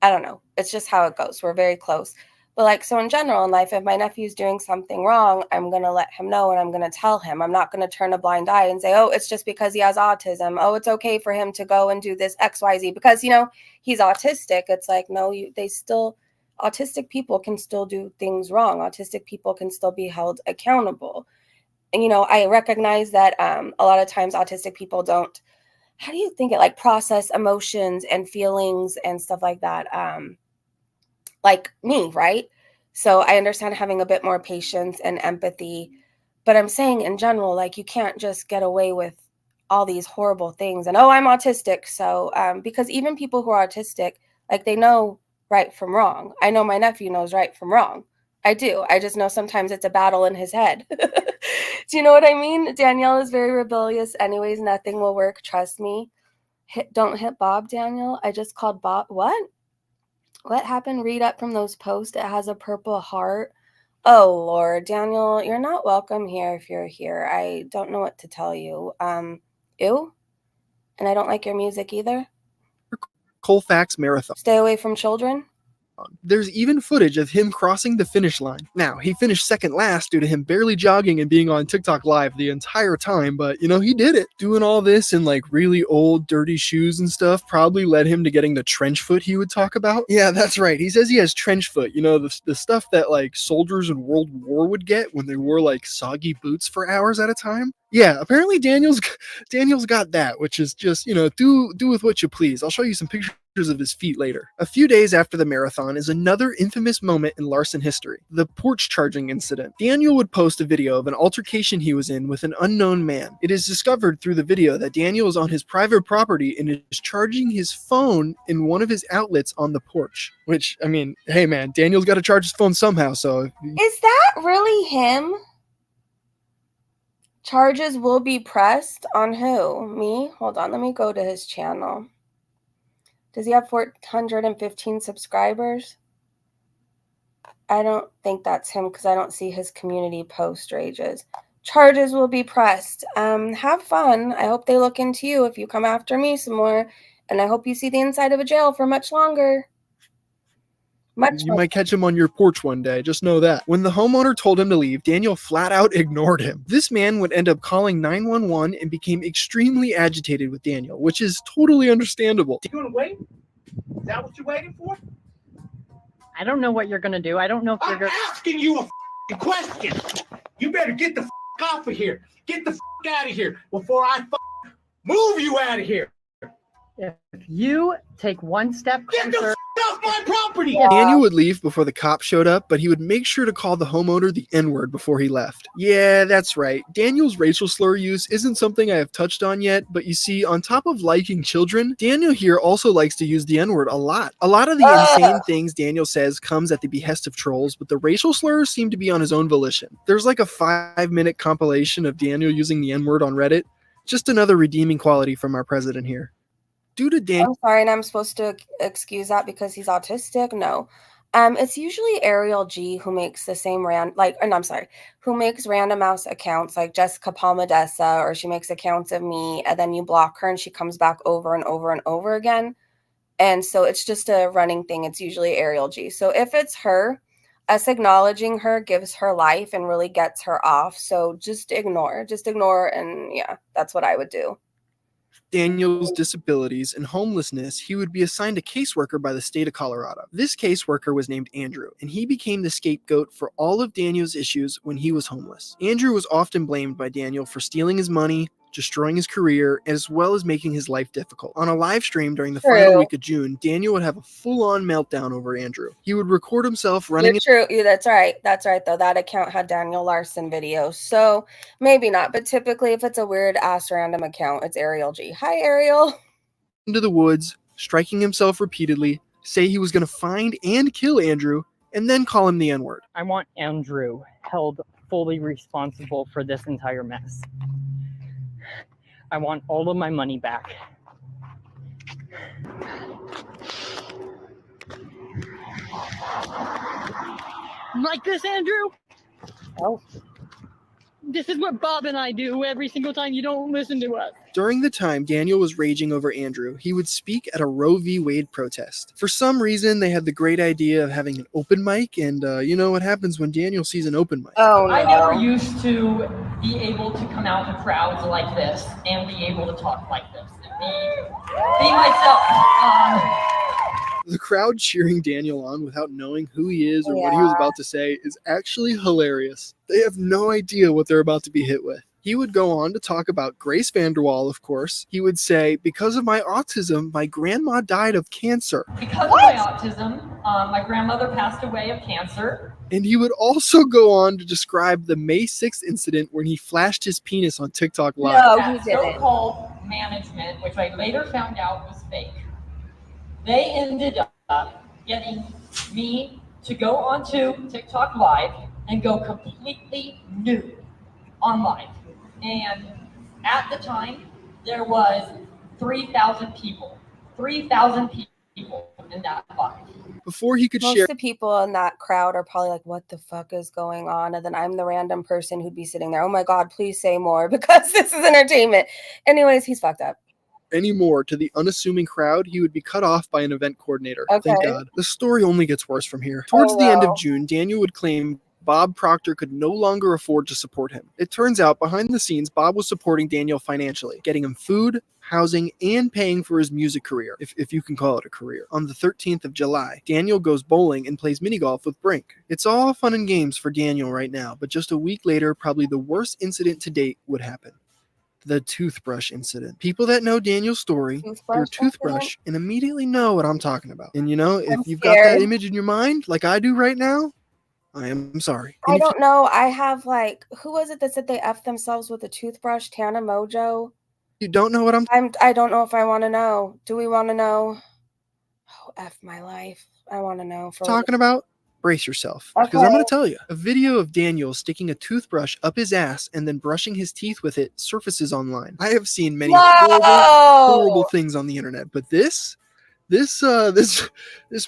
I don't know. It's just how it goes. We're very close. But, like, so in general in life, if my nephew's doing something wrong, I'm going to let him know and I'm going to tell him. I'm not going to turn a blind eye and say, oh, it's just because he has autism. Oh, it's okay for him to go and do this XYZ because, you know, he's autistic. It's like, no, autistic people can still do things wrong. Autistic people can still be held accountable. And, you know, I recognize that a lot of times autistic people don't, how do you think it, like, process emotions and feelings and stuff like that. Like me, right? So I understand having a bit more patience and empathy, but I'm saying in general, like, you can't just get away with all these horrible things and, oh, I'm autistic. So, because even people who are autistic, like, they know right from wrong. I know my nephew knows right from wrong. I do. I just know sometimes it's a battle in his head. Do you know what I mean? Danielle is very rebellious anyways. Nothing will work. Trust me. Don't hit Bob, Daniel. I just called Bob. What happened? Read up from those posts. It has a purple heart. Oh, Lord. Daniel, you're not welcome here if you're here. I don't know what to tell you. Ew. And I don't like your music either. Colfax Marathon. Stay away from children. There's even footage of him crossing the finish line. Now, he finished second last due to him barely jogging and being on TikTok live the entire time, but, you know, he did it. Doing all this in, like, really old, dirty shoes and stuff probably led him to getting the trench foot he would talk about. Yeah, that's right. He says he has trench foot. You know, the stuff that, like, soldiers in World War would get when they wore, like, soggy boots for hours at a time. Yeah, apparently Daniel's got that, which is just, you know, do with what you please. I'll show you some pictures of his feet later. A few days after the marathon is another infamous moment in Larson history, the porch charging incident. Daniel would post a video of an altercation he was in with an unknown man. It is discovered through the video that Daniel is on his private property and is charging his phone in one of his outlets on the porch. Which, I mean, hey man, Daniel's got to charge his phone somehow, so... Is that really him? Charges will be pressed on who? Me? Hold on, let me go to his channel. Does he have 415 subscribers? I don't think that's him because I don't see his community post rages. Charges will be pressed. Have fun. I hope they look into you if you come after me some more. And I hope you see the inside of a jail for much longer. You might catch him on your porch one day, just know that. When the homeowner told him to leave, Daniel flat out ignored him. This man would end up calling 911 and became extremely agitated with Daniel, which is totally understandable. You gonna wait? Is that what you're waiting for? I don't know what you're gonna do. I don't know if you're I'm asking you a question. You better get the off of here. Get the out of here before I move you out of here. If you take one step closer, off my property! Daniel would leave before the cop showed up, but he would make sure to call the homeowner the N-word before he left. Yeah, that's right. Daniel's racial slur use isn't something I have touched on yet, but you see, on top of liking children, Daniel here also likes to use the N-word a lot. A lot of the insane things Daniel says comes at the behest of trolls, but the racial slurs seem to be on his own volition. There's like a 5-minute compilation of Daniel using the N-word on Reddit. Just another redeeming quality from our president here. Due to Daniel, I'm sorry, and I'm supposed to excuse that because he's autistic? No. It's usually Ariel G who makes the same who makes random mouse accounts like Jessica Palmadessa, or she makes accounts of me and then you block her and she comes back over and over and over again. And so it's just a running thing. It's usually Ariel G. So if it's her, us acknowledging her gives her life and really gets her off. So just ignore, and yeah, that's what I would do. Daniel's disabilities and homelessness, he would be assigned a caseworker by the state of Colorado. This caseworker was named Andrew, and he became the scapegoat for all of Daniel's issues when he was homeless. Andrew was often blamed by Daniel for stealing his money, destroying his career, as well as making his life difficult. On a live stream during the final week of June, Daniel would have a full-on meltdown over Andrew. He would record himself running. That's right. That's right, though. That account had Daniel Larson videos, so maybe not. But typically, if it's a weird-ass random account, it's Ariel G. Hi, Ariel. Into the woods, striking himself repeatedly, say he was going to find and kill Andrew, and then call him the N-word. I want Andrew held fully responsible for this entire mess. I want all of my money back. Like this, Andrew? Oh. This is what Bob and I do every single time you don't listen to us. During the time Daniel was raging over Andrew, he would speak at a Roe v. Wade protest. For some reason, they had the great idea of having an open mic, and you know what happens when Daniel sees an open mic. Oh, no. I never used to be able to come out to crowds like this and be able to talk like this and be myself. The crowd cheering Daniel on without knowing who he is or what he was about to say is actually hilarious. They have no idea what they're about to be hit with. He would go on to talk about Grace VanderWaal, of course. He would say, because of my autism, my grandma died of cancer. Because of my autism, my grandmother passed away of cancer. And he would also go on to describe the May 6th incident when he flashed his penis on TikTok Live. No, he didn't. So-called management, which I later found out was fake. They ended up getting me to go onto TikTok Live and go completely nude on live. And at the time, there was 3,000 people. 3,000 people in that live. Before he could Most share. of the people in that crowd are probably like, what the fuck is going on? And then I'm the random person who'd be sitting there, oh my God, please say more because this is entertainment. Anyways, he's fucked up. Anymore to the unassuming crowd, he would be cut off by an event coordinator. Okay. Thank God. The story only gets worse from here. Towards the end of June, Daniel would claim Bob Proctor could no longer afford to support him. It turns out, behind the scenes, Bob was supporting Daniel financially, getting him food, housing, and paying for his music career, if you can call it a career. On the 13th of July, Daniel goes bowling and plays mini golf with Brink. It's all fun and games for Daniel right now, but just a week later, probably the worst incident to date would happen. The toothbrush incident. People that know Daniel's story hear toothbrush and immediately know what I'm talking about. And you know, if you've got that image in your mind, like I do right now, I am sorry. I don't know. I have who was it that said they effed themselves with a toothbrush? Tana Mojo. You don't know what I don't know if I want to know. Do we want to know? Oh, F my life. I want to know. Talking about? Brace yourself, because I'm going to tell you. A video of Daniel sticking a toothbrush up his ass and then brushing his teeth with it surfaces online. I have seen many horrible things on the internet, but this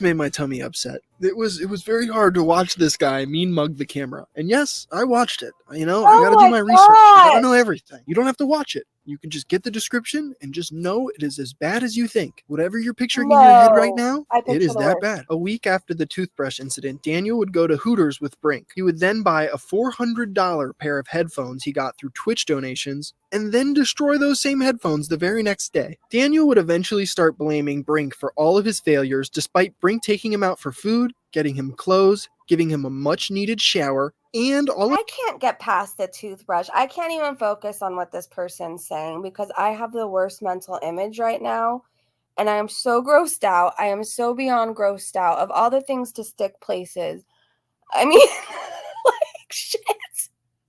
made my tummy upset. It was very hard to watch this guy mean mug the camera. And yes, I watched it. You know, I got to do my research. I got to know everything. You don't have to watch it. You can just get the description and just know it is as bad as you think. Whatever you're picturing in your head right now, it is that bad. A week after the toothbrush incident, Daniel would go to Hooters with Brink. He would then buy a $400 pair of headphones he got through Twitch donations and then destroy those same headphones the very next day. Daniel would eventually start blaming Brink for all of his failures, despite Brink taking him out for food, getting him clothes, giving him a much-needed shower, and all. I can't get past the toothbrush. I can't even focus on what this person's saying because I have the worst mental image right now. And I am so grossed out. I am so beyond grossed out of all the things to stick places. I mean, like, shit.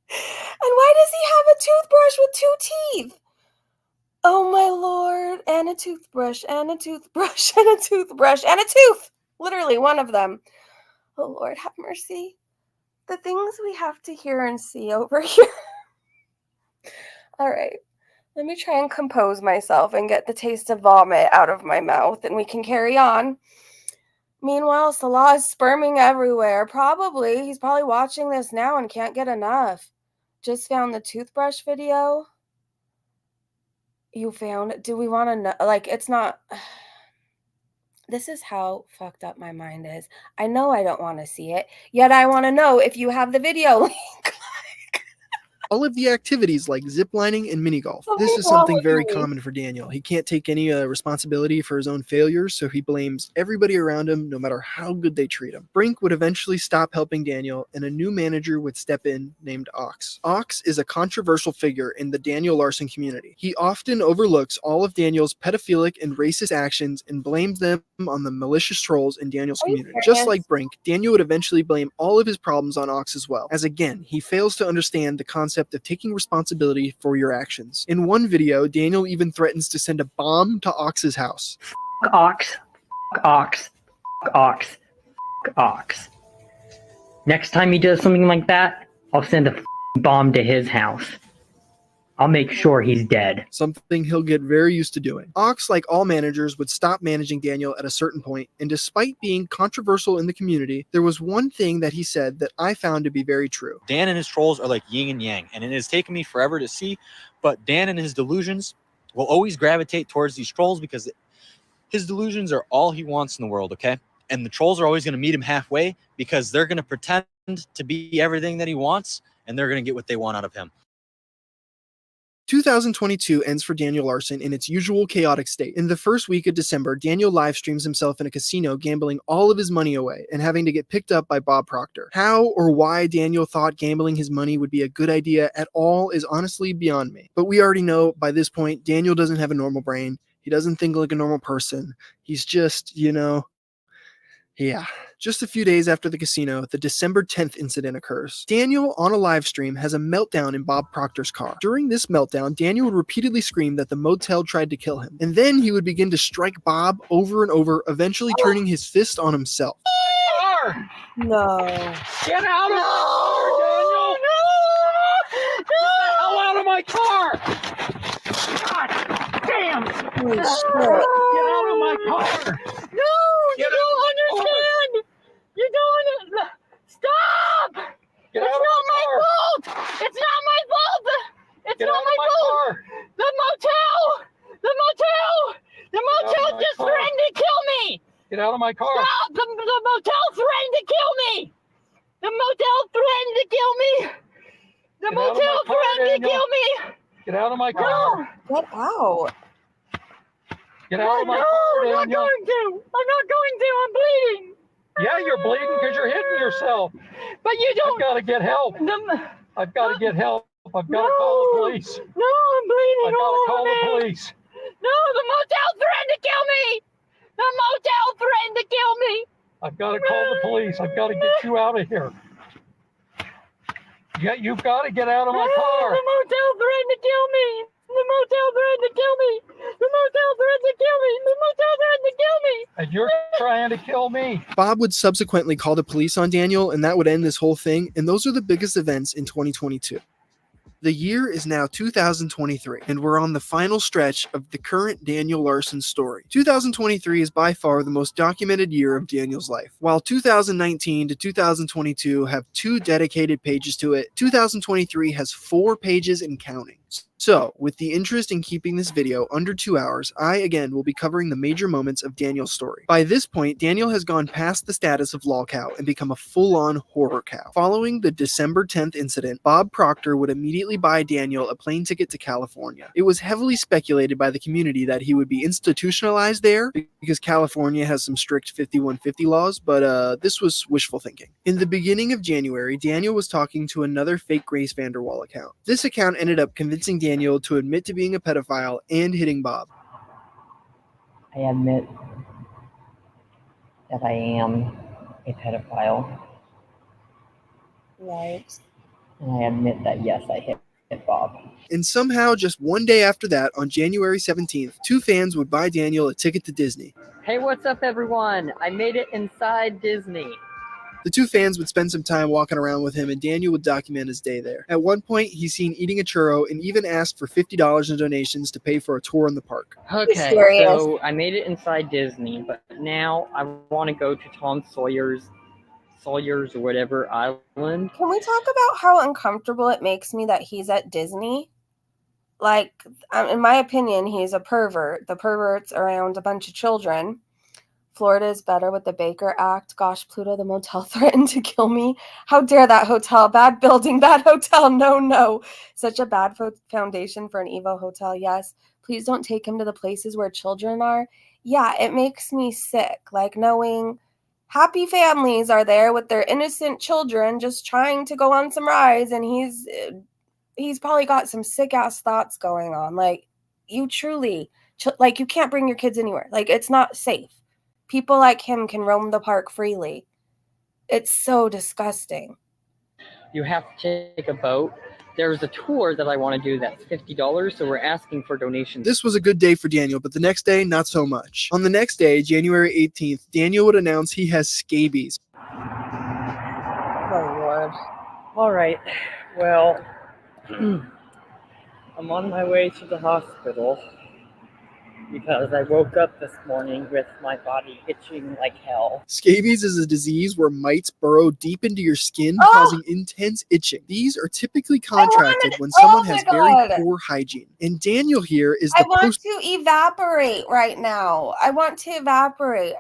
And why does he have a toothbrush with 2 teeth? Oh my Lord. And a toothbrush, and a toothbrush, and a toothbrush, and a tooth. Literally one of them. Oh Lord, have mercy. The things we have to hear and see over here. All right. Let me try and compose myself and get the taste of vomit out of my mouth, and we can carry on. Meanwhile, Salah is sperming everywhere. He's probably watching this now and can't get enough. Just found the toothbrush video. You found, do we want to know? Like, it's not, this is how fucked up my mind is. I know I don't want to see it, yet I want to know if you have the video link. All of the activities like ziplining and mini golf. This is something very common for Daniel. He can't take any responsibility for his own failures, so he blames everybody around him, no matter how good they treat him. Brink would eventually stop helping Daniel, and a new manager would step in named Ox. Ox is a controversial figure in the Daniel Larson community. He often overlooks all of Daniel's pedophilic and racist actions and blames them on the malicious trolls in Daniel's community. Just like Brink, Daniel would eventually blame all of his problems on Ox as well, as again, he fails to understand the concept of taking responsibility for your actions. In one video, Daniel even threatens to send a bomb to Ox's house. Ox. Ox. Ox. Ox. Next time he does something like that, I'll send a bomb to his house. I'll make sure he's dead. Something he'll get very used to doing. Ox, like all managers, would stop managing Daniel at a certain point, and despite being controversial in the community, there was one thing that he said that I found to be very true. Dan and his trolls are like yin and yang, and it has taken me forever to see, but Dan and his delusions will always gravitate towards these trolls because his delusions are all he wants in the world, okay? And the trolls are always going to meet him halfway because they're going to pretend to be everything that he wants, and they're going to get what they want out of him. 2022 ends for Daniel Larson in its usual chaotic state. In the first week of December, Daniel live streams himself in a casino gambling all of his money away and having to get picked up by Bob Proctor. How or why Daniel thought gambling his money would be a good idea at all is honestly beyond me. But we already know by this point, Daniel doesn't have a normal brain. He doesn't think like a normal person. He's just, yeah. Just a few days after the casino, the December 10th incident occurs. Daniel, on a live stream, has a meltdown in Bob Proctor's car. During this meltdown, Daniel would repeatedly scream that the motel tried to kill him. And then he would begin to strike Bob over and over, eventually turning his fist on himself. No. Get out of my car, Daniel! Get the hell out of my car! God damn! Holy shit. Get out of my car! No, you don't understand. You don't. Stop! Get It's out of not my my car. fault. It's not my fault. It's Get not out of my my fault. car. The motel. The motel. The out of motel my just car. threatened to kill me. Get out of my car! Stop! The motel threatened to kill me. The motel threatened to kill me. The Get out of my motel car, threatened to Daniel. kill me. Get out of my car! Get out. Get out of my No, car, I'm not Daniel! going to. I'm not going to. I'm bleeding. Yeah, you're bleeding because you're hitting yourself. But you don't. I've got to get help. I've got to get help. I've got to call the police. No, I'm bleeding I've got all to over call me. the police. No, the motel threatened to kill me. The motel threatened to kill me. I've got to call the police. I've got to get you out of here. Yeah, you've got to get out of my car. The motel threatened to kill me. The motel threatened to kill me. The motel threatened to kill me. The motel threatened to kill me. And you're trying to kill me. Bob would subsequently call the police on Daniel, and that would end this whole thing, and those are the biggest events in 2022. The year is now 2023, and we're on the final stretch of the current Daniel Larson story. 2023 is by far the most documented year of Daniel's life. While 2019 to 2022 have 2 dedicated pages to it, 2023 has 4 pages and counting. So, with the interest in keeping this video under 2 hours, I again will be covering the major moments of Daniel's story. By this point, Daniel has gone past the status of lol cow and become a full-on horror cow. Following the December 10th incident, Bob Proctor would immediately buy Daniel a plane ticket to California. It was heavily speculated by the community that he would be institutionalized there because California has some strict 5150 laws, but this was wishful thinking. In the beginning of January, Daniel was talking to another fake Grace VanderWaal account. This account ended up convincing Daniel to admit to being a pedophile and hitting Bob. I admit that I am a pedophile. Right. And I admit that, yes, I hit Bob. And somehow, just one day after that, on January 17th, two fans would buy Daniel a ticket to Disney. Hey, what's up, everyone? I made it inside Disney. The two fans would spend some time walking around with him, and Daniel would document his day there. At one point, he's seen eating a churro and even asked for $50 in donations to pay for a tour in the park. Okay, so I made it inside Disney, but now I want to go to Tom Sawyer's or whatever island. Can we talk about how uncomfortable it makes me that he's at Disney? Like, in my opinion, he's a pervert. The pervert's around a bunch of children. Florida is better with the Baker Act. Gosh, Pluto, the motel threatened to kill me. How dare that hotel? Bad building, bad hotel. No, no. Such a bad foundation for an Evo hotel. Yes. Please don't take him to the places where children are. Yeah, it makes me sick. Like knowing happy families are there with their innocent children just trying to go on some rides, and he's probably got some sick ass thoughts going on. Like, you truly, like, you can't bring your kids anywhere. Like, it's not safe. People like him can roam the park freely. It's so disgusting. You have to take a boat. There's a tour that I want to do that's $50, so we're asking for donations. This was a good day for Daniel, but the next day, not so much. On the next day, January 18th, Daniel would announce he has scabies. Oh, Lord. All right. Well, I'm on my way to the hospital because I woke up this morning with my body itching like hell. Scabies is a disease where mites burrow deep into your skin, causing intense itching. These are typically contracted when someone has very poor hygiene. And Daniel here is the I want to evaporate right now. I want to evaporate.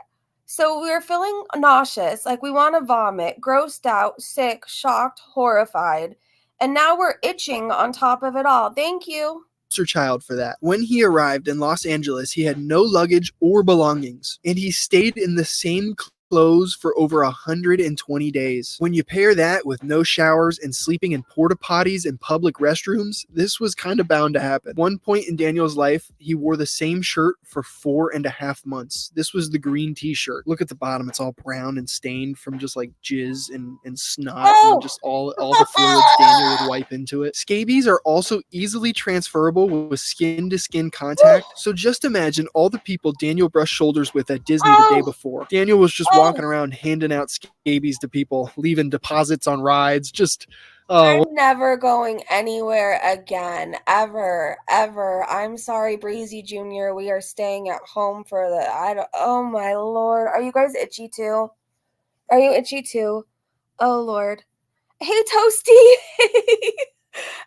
So we're feeling nauseous, like we want to vomit, grossed out, sick, shocked, horrified. And now we're itching on top of it all. Thank you. child for that. When he arrived in Los Angeles, he had no luggage or belongings, and he stayed in the same clothes for over 120 days. When you pair that with no showers and sleeping in porta potties and public restrooms, this was kind of bound to happen. One point in Daniel's life, he wore the same shirt for 4.5 months. This was the green t-shirt. Look at the bottom. It's all brown and stained from just like jizz and snot and just all the fluids Daniel would wipe into it. Scabies are also easily transferable with skin-to-skin contact. So just imagine all the people Daniel brushed shoulders with at Disney the day before. Daniel was just walking around handing out scabies to people, leaving deposits on rides. Just I'm never going anywhere again, ever. I'm sorry, Breezy Jr. We are staying at home for oh my Lord. Are you guys itchy too? Are you itchy too? Oh Lord. Hey, Toasty.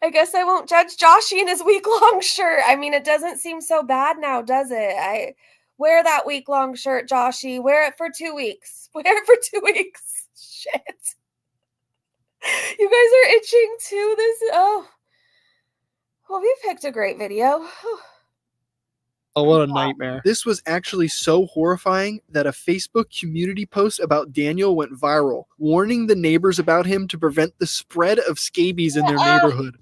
I guess I won't judge Joshy in his week-long shirt. I mean, it doesn't seem so bad now, does it? Wear that week-long shirt, Joshy. Wear it for 2 weeks. Wear it for 2 weeks. Shit. You guys are itching too. Well, we picked a great video. Oh, what a nightmare. This was actually so horrifying that a Facebook community post about Daniel went viral, warning the neighbors about him to prevent the spread of scabies in their neighborhood.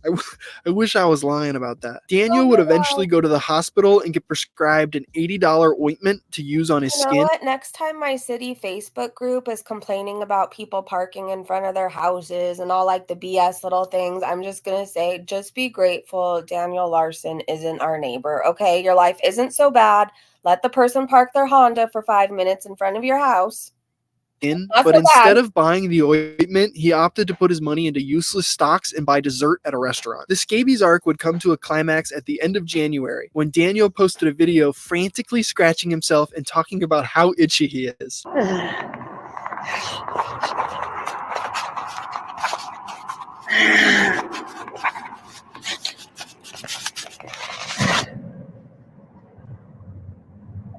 I wish I was lying about that. Daniel would eventually go to the hospital and get prescribed an $80 ointment to use on his You know skin. what? Next time my city Facebook group is complaining about people parking in front of their houses and all like the BS little things, I'm just going to say, just be grateful Daniel Larson isn't our neighbor, okay? Your life isn't so bad. Let the person park their Honda for 5 minutes in front of your house. But instead of buying the ointment, he opted to put his money into useless stocks and buy dessert at a restaurant. The scabies arc would come to a climax at the end of January when Daniel posted a video frantically scratching himself and talking about how itchy he is.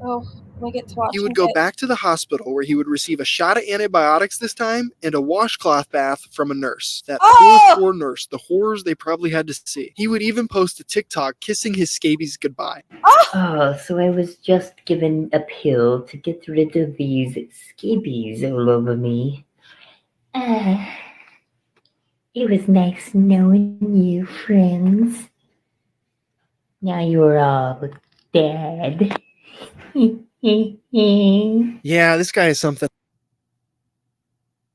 Oh, we get to watch He would go back to the hospital where he would receive a shot of antibiotics this time and a washcloth bath from a nurse. That poor nurse, the horrors they probably had to see. He would even post a TikTok kissing his scabies goodbye. Oh, so I was just given a pill to get rid of these scabies all over me. It was nice knowing you, friends. Now you're all dead. Yeah, this guy is something.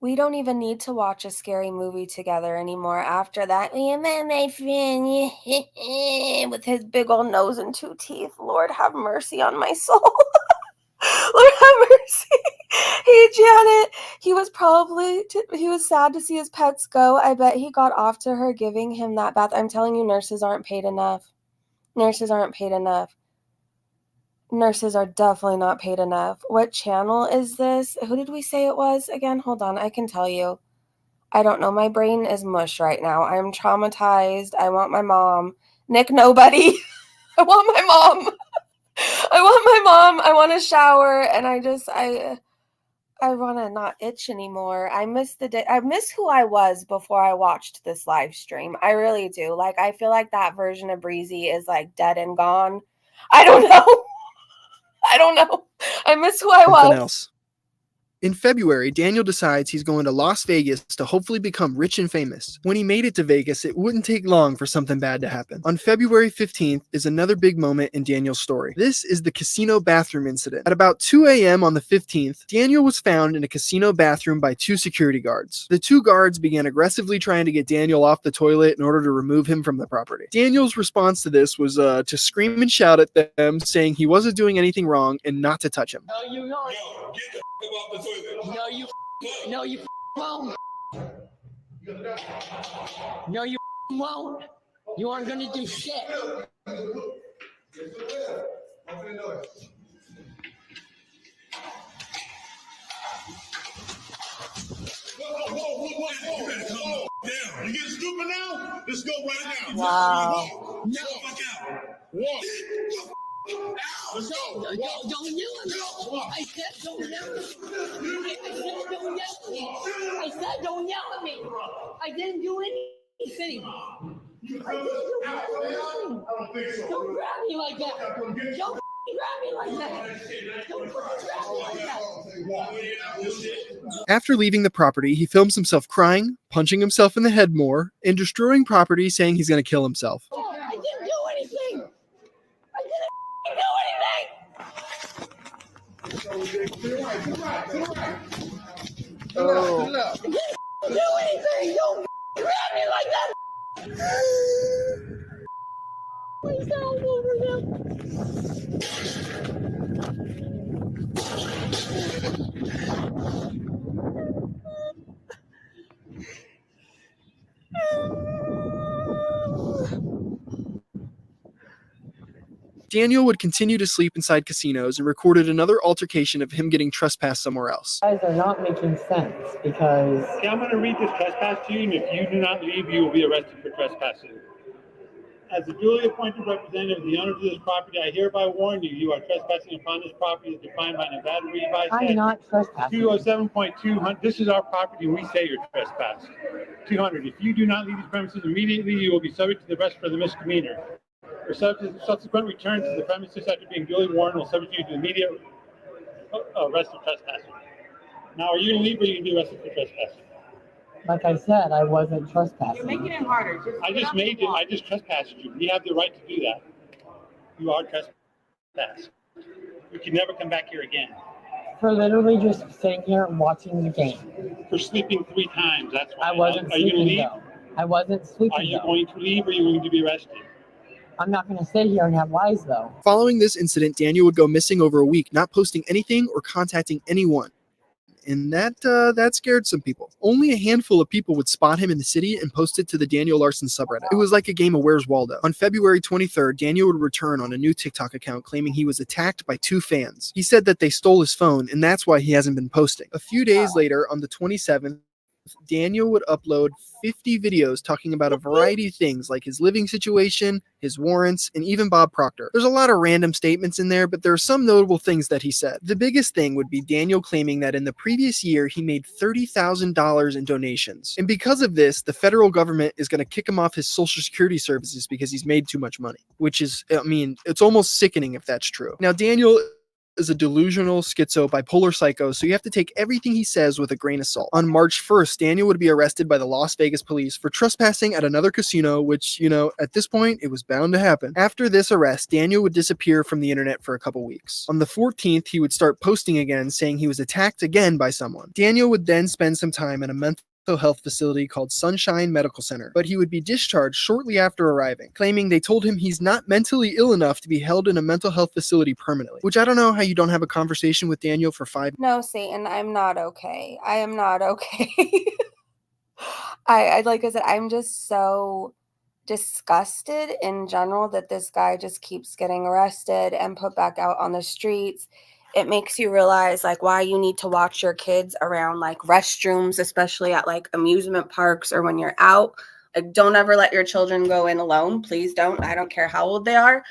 We don't even need to watch a scary movie together anymore after that. Me and my friend with his big old nose and 2 teeth. Lord have mercy on my soul. Lord have mercy. Hey, Janet. He was sad to see his pets go. I bet he got off to her giving him that bath. I'm telling you, nurses aren't paid enough. Nurses aren't paid enough. Nurses are definitely not paid enough. What channel is this? Who did we say it was again? Hold on, I can tell you. I don't know. My brain is mush right now. I'm traumatized. I want my mom. Nick, nobody. I want my mom. I want my mom. I want a shower. And I want to not itch anymore. I miss the day. I miss who I was before I watched this live stream. I really do. Like, I feel like that version of Breezy is like dead and gone. I don't know. I don't know. I miss who I was. Something else. In February, Daniel decides he's going to Las Vegas to hopefully become rich and famous. When he made it to Vegas, it wouldn't take long for something bad to happen. On February 15th is another big moment in Daniel's story. This is the casino bathroom incident. At about 2 a.m. on the 15th, Daniel was found in a casino bathroom by 2 security guards. The 2 guards began aggressively trying to get Daniel off the toilet in order to remove him from the property. Daniel's response to this was to scream and shout at them, saying he wasn't doing anything wrong and not to touch him. No, you know it. No, you won't. No, you won't. You aren't gonna do shit. You get stupid now? Let's go right now. Wow. No. Walk. Let's go. Don't yell at me. I said don't yell at me. I said don't yell at me. I didn't do anything. Don't grab me like that. Don't grab me like that. Don't grab me like that. After leaving the property, he films himself crying, punching himself in the head more, and destroying property, saying he's going to kill himself. I didn't do anything. I didn't do anything. Oh. I didn't do anything. Don't grab me like that. Myself over them. Daniel would continue to sleep inside casinos and recorded another altercation of him getting trespassed somewhere else. Guys are not making sense because... Okay, I'm going to read this trespass to you, and if you do not leave, you will be arrested for trespassing. As a duly appointed representative of the owners of this property, I hereby warn you, you are trespassing upon this property as defined by Nevada Revised I'm not trespassing. 207.200. This is our property, and we say you're trespassed. 200. If you do not leave these premises immediately, you will be subject to the arrest for the misdemeanor. Your subsequent return to the premises after being duly warned will subject you to immediate arrest for trespassing. Now, are you going to leave or are you going to be arrested for trespassing? Like I said, I wasn't trespassing. You're making it harder. I just trespassed you. You have the right to do that. You are trespassed. You can never come back here again. For literally just sitting here and watching the game. For sleeping 3 times, that's why. I wasn't sleeping though. I wasn't sleeping. Are you going to leave or are you going to be arrested? I'm not going to sit here and have lies though. Following this incident, Daniel would go missing over a week, not posting anything or contacting anyone. And that scared some people. Only a handful of people would spot him in the city and post it to the Daniel Larson subreddit. It was like a game of Where's Waldo. On February 23rd, Daniel would return on a new TikTok account claiming he was attacked by 2 fans. He said that they stole his phone and that's why he hasn't been posting. A few days later, on the 27th, Daniel would upload 50 videos talking about a variety of things like his living situation, his warrants, and even Bob Proctor. There's a lot of random statements in there, but there are some notable things that he said. The biggest thing would be Daniel claiming that in the previous year he made $30,000 in donations. And because of this, the federal government is going to kick him off his Social Security services because he's made too much money. Which is, I mean, it's almost sickening if that's true. Now, Daniel is a delusional schizo bipolar psycho, so you have to take everything he says with a grain of salt. On March 1st, Daniel would be arrested by the Las Vegas police for trespassing at another casino, which, at this point, it was bound to happen. After this arrest, Daniel would disappear from the internet for a couple weeks. On the 14th, he would start posting again, saying he was attacked again by someone. Daniel would then spend some time in a mental health facility called Sunshine Medical Center, but he would be discharged shortly after arriving, claiming they told him he's not mentally ill enough to be held in a mental health facility permanently, which I don't know how you don't have a conversation with Daniel for 5 minutes. No, Satan, I'm not okay. I am not okay. I like I said, I'm just so disgusted in general that this guy just keeps getting arrested and put back out on the streets. It makes you realize like why you need to watch your kids around like restrooms, especially at like amusement parks or when you're out. Like don't ever let your children go in alone. Please don't. I don't care how old they are.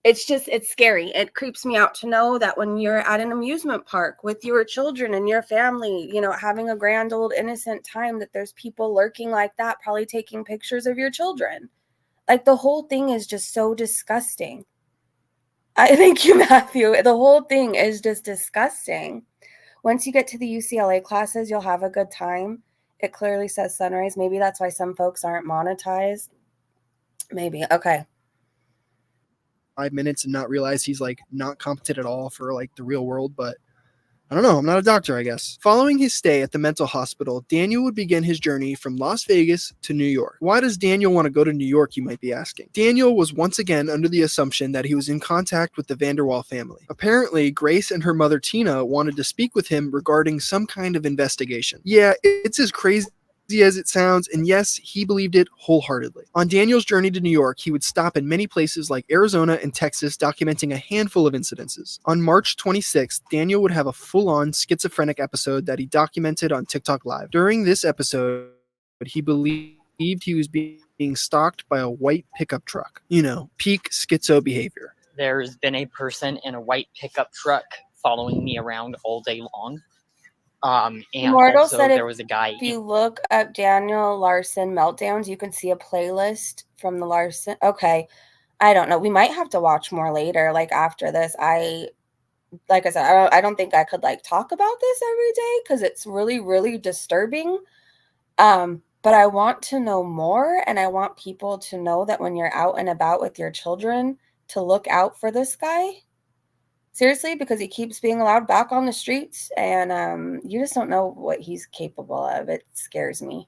It's scary. It creeps me out to know that when you're at an amusement park with your children and your family, having a grand old innocent time, that there's people lurking like that, probably taking pictures of your children. Like the whole thing is just so disgusting. Thank you, Matthew. The whole thing is just disgusting. Once you get to the UCLA classes, you'll have a good time. It clearly says Sunrise. Maybe that's why some folks aren't monetized. Maybe. Okay. 5 minutes and not realize he's like not competent at all for like the real world, but I don't know. I'm not a doctor, I guess. Following his stay at the mental hospital, Daniel would begin his journey from Las Vegas to New York. Why does Daniel want to go to New York, you might be asking? Daniel was once again under the assumption that he was in contact with the VanderWaal family. Apparently, Grace and her mother Tina wanted to speak with him regarding some kind of investigation. Yeah, it's as crazy as it sounds, and yes, he believed it wholeheartedly. On Daniel's journey to New York, he would stop in many places like Arizona and Texas, documenting a handful of incidences. On March 26th, Daniel would have a full-on schizophrenic episode that he documented on TikTok Live. During this episode, he believed he was being stalked by a white pickup truck. Peak schizo behavior. There's been a person in a white pickup truck following me around all day long. And Immortal also said there was a guy. If you look up Daniel Larson meltdowns, you can see a playlist from the Larson. Okay. I don't know. We might have to watch more later, like after this. Like I said, I don't think I could like talk about this every day because it's really, really disturbing. But I want to know more, and I want people to know that when you're out and about with your children, to look out for this guy. Seriously, because he keeps being allowed back on the streets, and you just don't know what he's capable of. It scares me.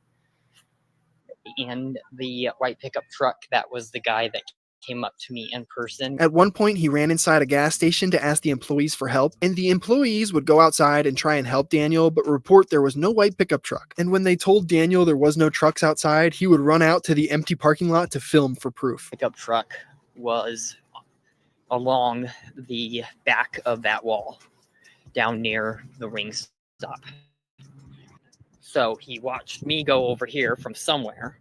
In the white pickup truck, that was the guy that came up to me in person. At one point, he ran inside a gas station to ask the employees for help, and the employees would go outside and try and help Daniel, but report there was no white pickup truck. And when they told Daniel there was no trucks outside, he would run out to the empty parking lot to film for proof. Pickup truck was along the back of that wall down near the ring stop. So he watched me go over here from somewhere,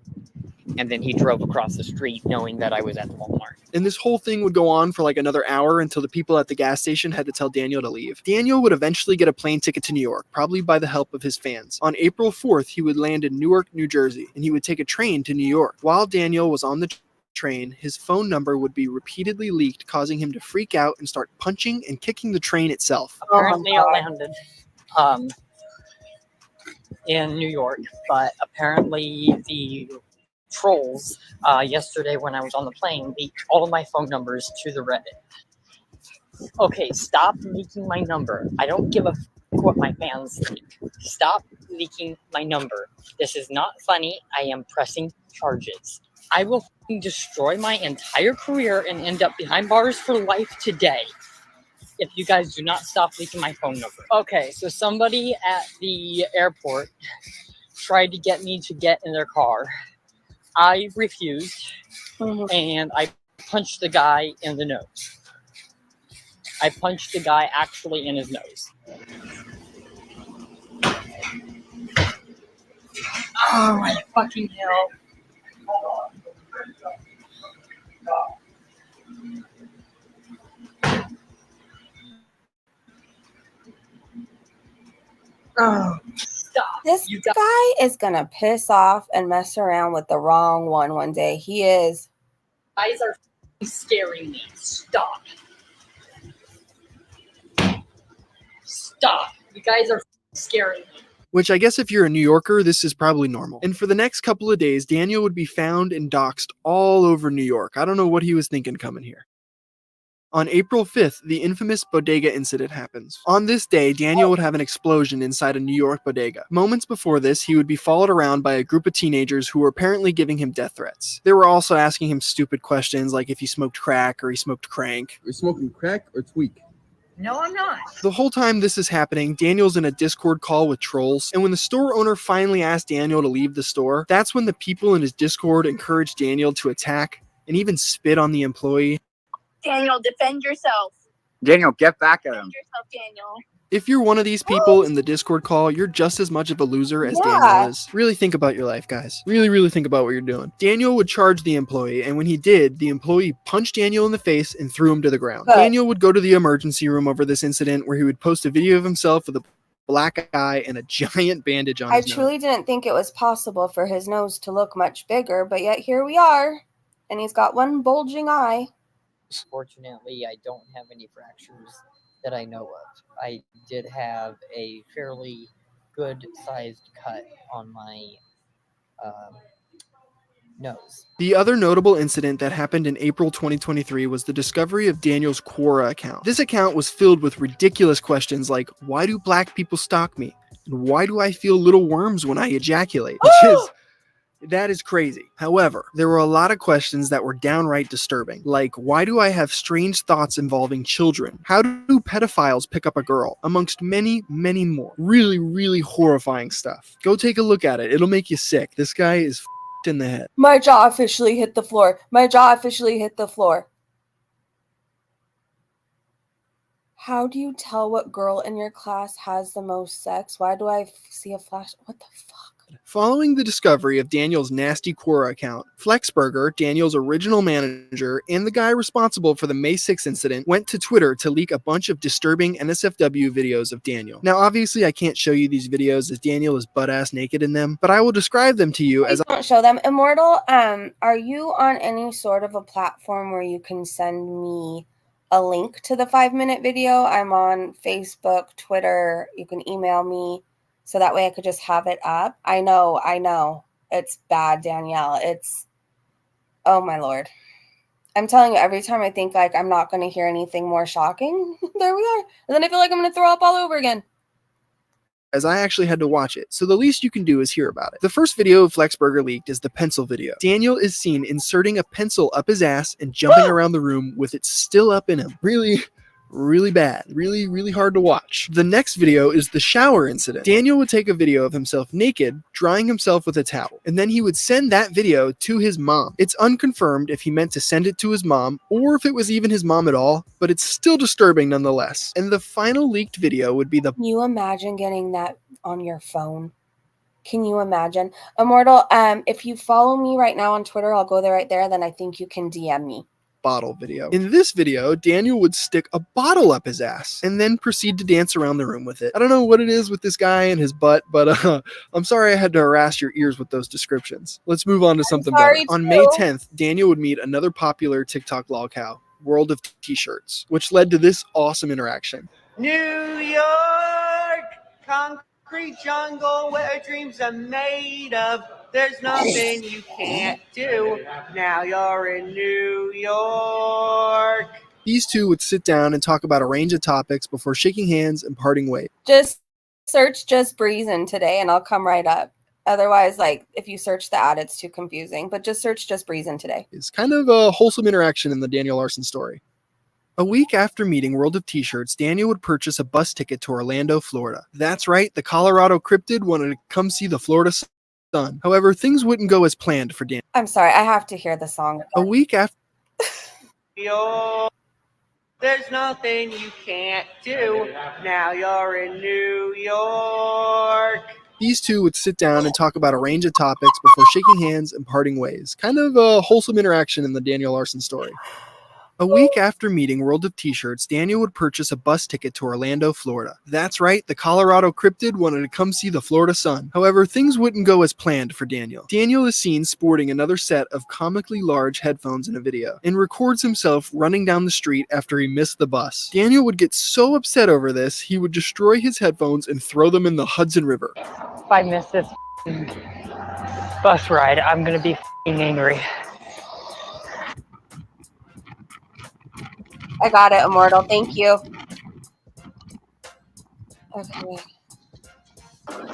and then he drove across the street knowing that I was at the Walmart. And this whole thing would go on for like another hour until the people at the gas station had to tell Daniel to leave. Daniel would eventually get a plane ticket to New York, probably by the help of his fans. On April 4th, he would land in Newark, New Jersey, and he would take a train to New York. While Daniel was on the train, his phone number would be repeatedly leaked, causing him to freak out and start punching and kicking the train itself. Apparently I landed in New York, but apparently the trolls yesterday when I was on the plane leaked all of my phone numbers to the Reddit. Okay, stop leaking my number. I don't give a f what my fans think. Stop leaking my number. This is not funny. I am pressing charges. I will destroy my entire career and end up behind bars for life today if you guys do not stop leaking my phone number. Okay, so somebody at the airport tried to get me to get in their car. I refused, and I punched the guy in the nose. I punched the guy actually in his nose. Oh my fucking hell. Oh, stop. This guy is gonna piss off and mess around with the wrong one day. He is. Guys are scaring me. Stop. Stop. You guys are scaring me. Which I guess if you're a New Yorker, this is probably normal. And for the next couple of days, Daniel would be found and doxxed all over New York. I don't know what he was thinking coming here. On April 5th, the infamous Bodega incident happens. On this day, Daniel would have an explosion inside a New York bodega. Moments before this, he would be followed around by a group of teenagers who were apparently giving him death threats. They were also asking him stupid questions like if he smoked crack or he smoked crank. You're smoking crack or tweak? No, I'm not. The whole time this is happening, Daniel's in a Discord call with trolls, and when the store owner finally asked Daniel to leave the store, that's when the people in his Discord encouraged Daniel to attack and even spit on the employee. Daniel, defend yourself. Daniel, get back at him. Defend yourself, Daniel. If you're one of these people in the Discord call, you're just as much of a loser as Daniel is. Really think about your life, guys. Really think about what you're doing. Daniel would charge the employee, and when he did, the employee punched Daniel in the face and threw him to the ground. Daniel would go to the emergency room over this incident where he would post a video of himself with a black eye and a giant bandage on his nose. I truly didn't think it was possible for his nose to look much bigger, but yet here we are, and he's got one bulging eye. Fortunately, I don't have any fractures that I know of. I did have a fairly good-sized cut on my nose. The other notable incident that happened in April 2023 was the discovery of Daniel's Quora account. This account was filled with ridiculous questions like, why do black people stalk me? And why do I feel little worms when I ejaculate? That is crazy. However, there were a lot of questions that were downright disturbing, like why do I have strange thoughts involving children? How do pedophiles pick up a girl? Amongst many more. Really horrifying stuff. Go take a look at it. It'll make you sick. This guy is f***ed in the head. My jaw officially hit the floor. My jaw officially hit the floor. How do you tell what girl in your class has the most sex? Why do I see a flash? What the fuck? Following the discovery of Daniel's nasty Quora account, Flexburger, Daniel's original manager, and the guy responsible for the May 6th incident went to Twitter to leak a bunch of disturbing NSFW videos of Daniel. Now, obviously, I can't show you these videos as Daniel is butt-ass naked in them, but I will describe them to you as don't show them. Immortal, are you on any sort of a platform where you can send me a link to the 5-minute video? I'm on Facebook, Twitter. You can email me. So that way I could just have it up. I know. It's bad, Danielle. Oh my Lord. I'm telling you, every time I think like I'm not going to hear anything more shocking, there we are. And then I feel like I'm going to throw up all over again. As I actually had to watch it, so the least you can do is hear about it. The first video Flexburger leaked is the pencil video. Daniel is seen inserting a pencil up his ass and jumping around the room with it still up in him. Really bad. Really hard to watch. The next video is the shower incident. Daniel would take a video of himself naked, drying himself with a towel, and then he would send that video to his mom. It's unconfirmed if he meant to send it to his mom or if it was even his mom at all, but it's still disturbing nonetheless. And the final leaked video would be the... Can you imagine getting that on your phone? Can you imagine? Immortal, if you follow me right now on Twitter, I'll go there right there, then I think you can DM me. Bottle video. In this video, Daniel would stick a bottle up his ass and then proceed to dance around the room with it. I don't know what it is with this guy and his butt, but I'm sorry I had to harass your ears with those descriptions. Let's move on to something better. On May 10th, Daniel would meet another popular TikTok lol cow, World of T-Shirts, which led to this awesome interaction. New York, concrete jungle where dreams are made of. There's nothing you can't do. Now you're in New York. These two would sit down and talk about a range of topics before shaking hands and parting ways. Just search Just Breezin' today and I'll come right up. Otherwise, like, if you search the ad, it's too confusing. But just search Just Breezin' today. It's kind of a wholesome interaction in the Daniel Larson story. A week after meeting World of T-Shirts, Daniel would purchase a bus ticket to Orlando, Florida. That's right, the Colorado cryptid wanted to come see the Florida sun. However, things wouldn't go as planned for Daniel. I'm sorry, I have to hear the song. A week after... There's nothing you can't do. Now you're in New York. These two would sit down and talk about a range of topics before shaking hands and parting ways. Kind of a wholesome interaction in the Daniel Larson story. A week after meeting World of T-Shirts, Daniel would purchase a bus ticket to Orlando, Florida. That's right, the Colorado cryptid wanted to come see the Florida sun. However, things wouldn't go as planned for Daniel. Daniel is seen sporting another set of comically large headphones in a video, and records himself running down the street after he missed the bus. Daniel would get so upset over this, he would destroy his headphones and throw them in the Hudson River. If I miss this bus ride, I'm gonna be angry. I got it, Immortal. Thank you. Okay.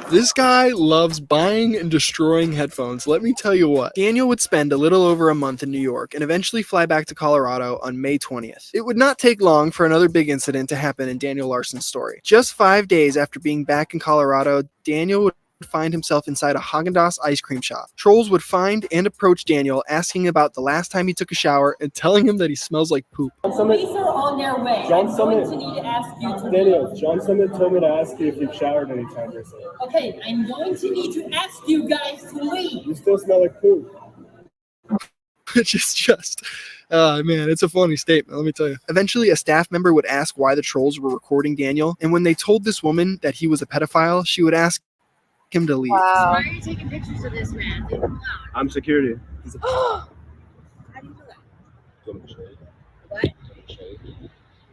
This guy loves buying and destroying headphones. Let me tell you what. Daniel would spend a little over a month in New York and eventually fly back to Colorado on May 20th. It would not take long for another big incident to happen in Daniel Larson's story. Just 5 days after being back in Colorado, Daniel would find himself inside a Haagen-Dazs ice cream shop. Trolls would find and approach Daniel, asking about the last time he took a shower and telling him that he smells like poop. Police are on their way. I'm going to need to ask you to Daniel, John Summit told me to ask you if you've showered any time recently. Okay, I'm going to need to ask you guys to leave. You still smell like poop. Which is just, man, it's a funny statement, let me tell you. Eventually, a staff member would ask why the trolls were recording Daniel, and when they told this woman that he was a pedophile, she would ask him to leave. Wow. Why are you taking pictures of this man? Leave him alone. I'm security. How do you do that? What?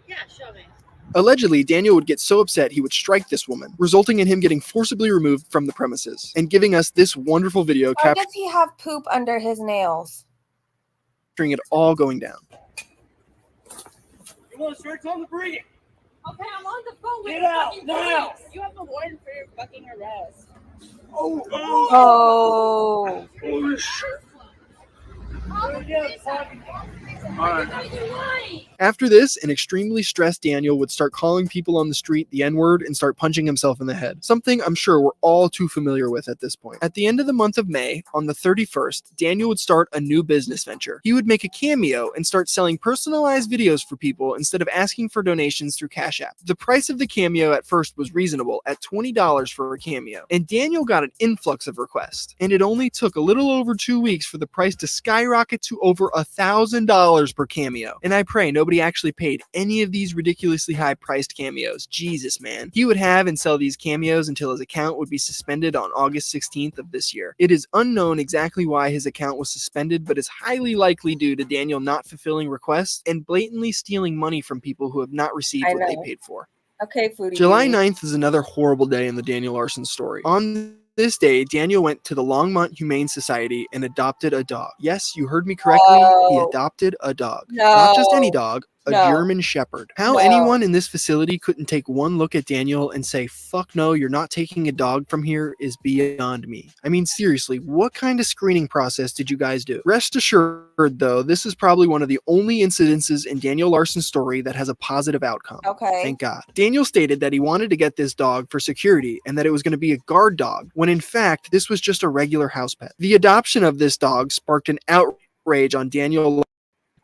Yeah, show me. Allegedly, Daniel would get so upset he would strike this woman, resulting in him getting forcibly removed from the premises, and giving us this wonderful video Why does he have poop under his nails? capturing it all going down. You want to search on the breeding? Okay, I'm on the phone with Get the out fucking now! police. You have a warrant for your fucking arrest. Oh. Holy shit. After this, an extremely stressed Daniel would start calling people on the street the N-word and start punching himself in the head. Something I'm sure we're all too familiar with at this point. At the end of the month of May, on the 31st, Daniel would start a new business venture. He would make a Cameo and start selling personalized videos for people instead of asking for donations through Cash App. The price of the Cameo at first was reasonable, at $20 for a Cameo, and Daniel got an influx of requests. And it only took a little over 2 weeks for the price to skyrocket to over $1,000 per Cameo. And I pray nobody actually paid any of these ridiculously high priced cameos. Jesus, man. He would have and sell these cameos until his account would be suspended on August 16th of this year. It is unknown exactly why his account was suspended, but is highly likely due to Daniel not fulfilling requests and blatantly stealing money from people who have not received what they paid for. Okay, Foodie. July 9th is another horrible day in the Daniel Larson story. On this day, Daniel went to the Longmont Humane Society and adopted a dog. Yes, you heard me correctly. He adopted a dog. Not just any dog, a German Shepherd. How anyone in this facility couldn't take one look at Daniel and say, fuck no, you're not taking a dog from here is beyond me. I mean, seriously, what kind of screening process did you guys do? Rest assured, though, this is probably one of the only incidences in Daniel Larson's story that has a positive outcome. Okay. Thank God. Daniel stated that he wanted to get this dog for security and that it was going to be a guard dog, when in fact, this was just a regular house pet. The adoption of this dog sparked an outrage on Daniel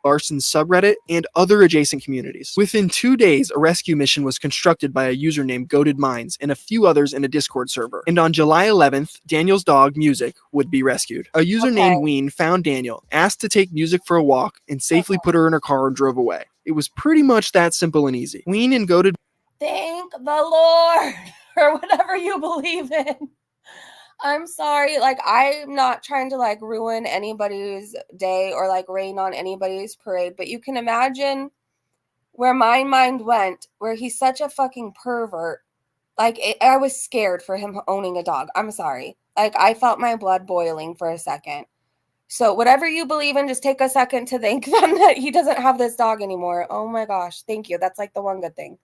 Larson's subreddit and other adjacent communities. Within 2 days, a rescue mission was constructed by a user named Goated Minds and a few others in a Discord server. And on July 11th, Daniel's dog, Music, would be rescued. A user named Ween found Daniel, asked to take Music for a walk, and safely put her in her car and drove away. It was pretty much that simple and easy. Ween and Goated... Thank the Lord or whatever you believe in. I'm sorry, like, I'm not trying to like ruin anybody's day or like rain on anybody's parade, but you can imagine where my mind went, where he's such a fucking pervert. Like, I was scared for him owning a dog. I'm sorry. Like, I felt my blood boiling for a second. So whatever you believe in, just take a second to thank them that he doesn't have this dog anymore. Oh my gosh, thank you. That's like the one good thing.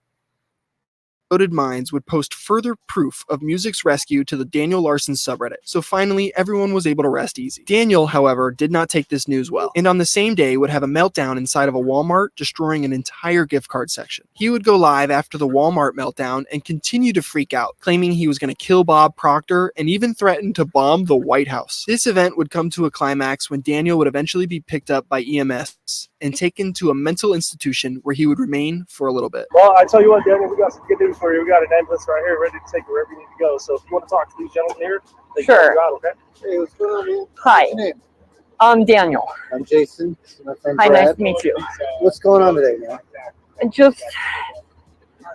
Goated Minds would post further proof of Music's rescue to the Daniel Larson subreddit, so finally everyone was able to rest easy. Daniel, however, did not take this news well, and on the same day would have a meltdown inside of a Walmart, destroying an entire gift card section. He would go live after the Walmart meltdown and continue to freak out, claiming he was going to kill Bob Proctor and even threaten to bomb the White House. This event would come to a climax when Daniel would eventually be picked up by EMS and taken to a mental institution where he would remain for a little bit. Well, I tell you what, Daniel, we got some good news for you. We got an ambulance right here ready to take you wherever you need to go. So if you want to talk to these gentlemen here, they can Sure. you out, okay? Hey, what's going on, man? Hi. I'm Daniel. I'm Jason. This is my friend Hi, Brad. nice to meet you. What's going on today, man? And just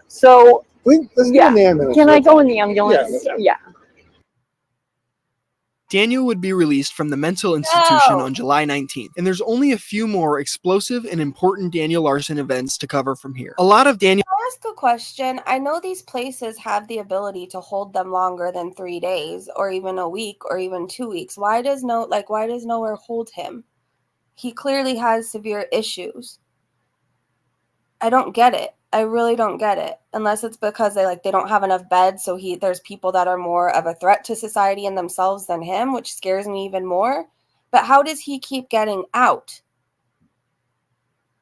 so. Let's go in the ambulance. Can I go in the ambulance? Yeah. Daniel would be released from the mental institution on July 19th, and there's only a few more explosive and important Daniel Larson events to cover from here. A lot of Daniel. I'll ask a question. I know these places have the ability to hold them longer than 3 days, or even a week, or even 2 weeks. Why does nowhere hold him? He clearly has severe issues. I don't get it. I really don't get it. Unless it's because they don't have enough beds, so there's people that are more of a threat to society and themselves than him, which scares me even more. But how does he keep getting out?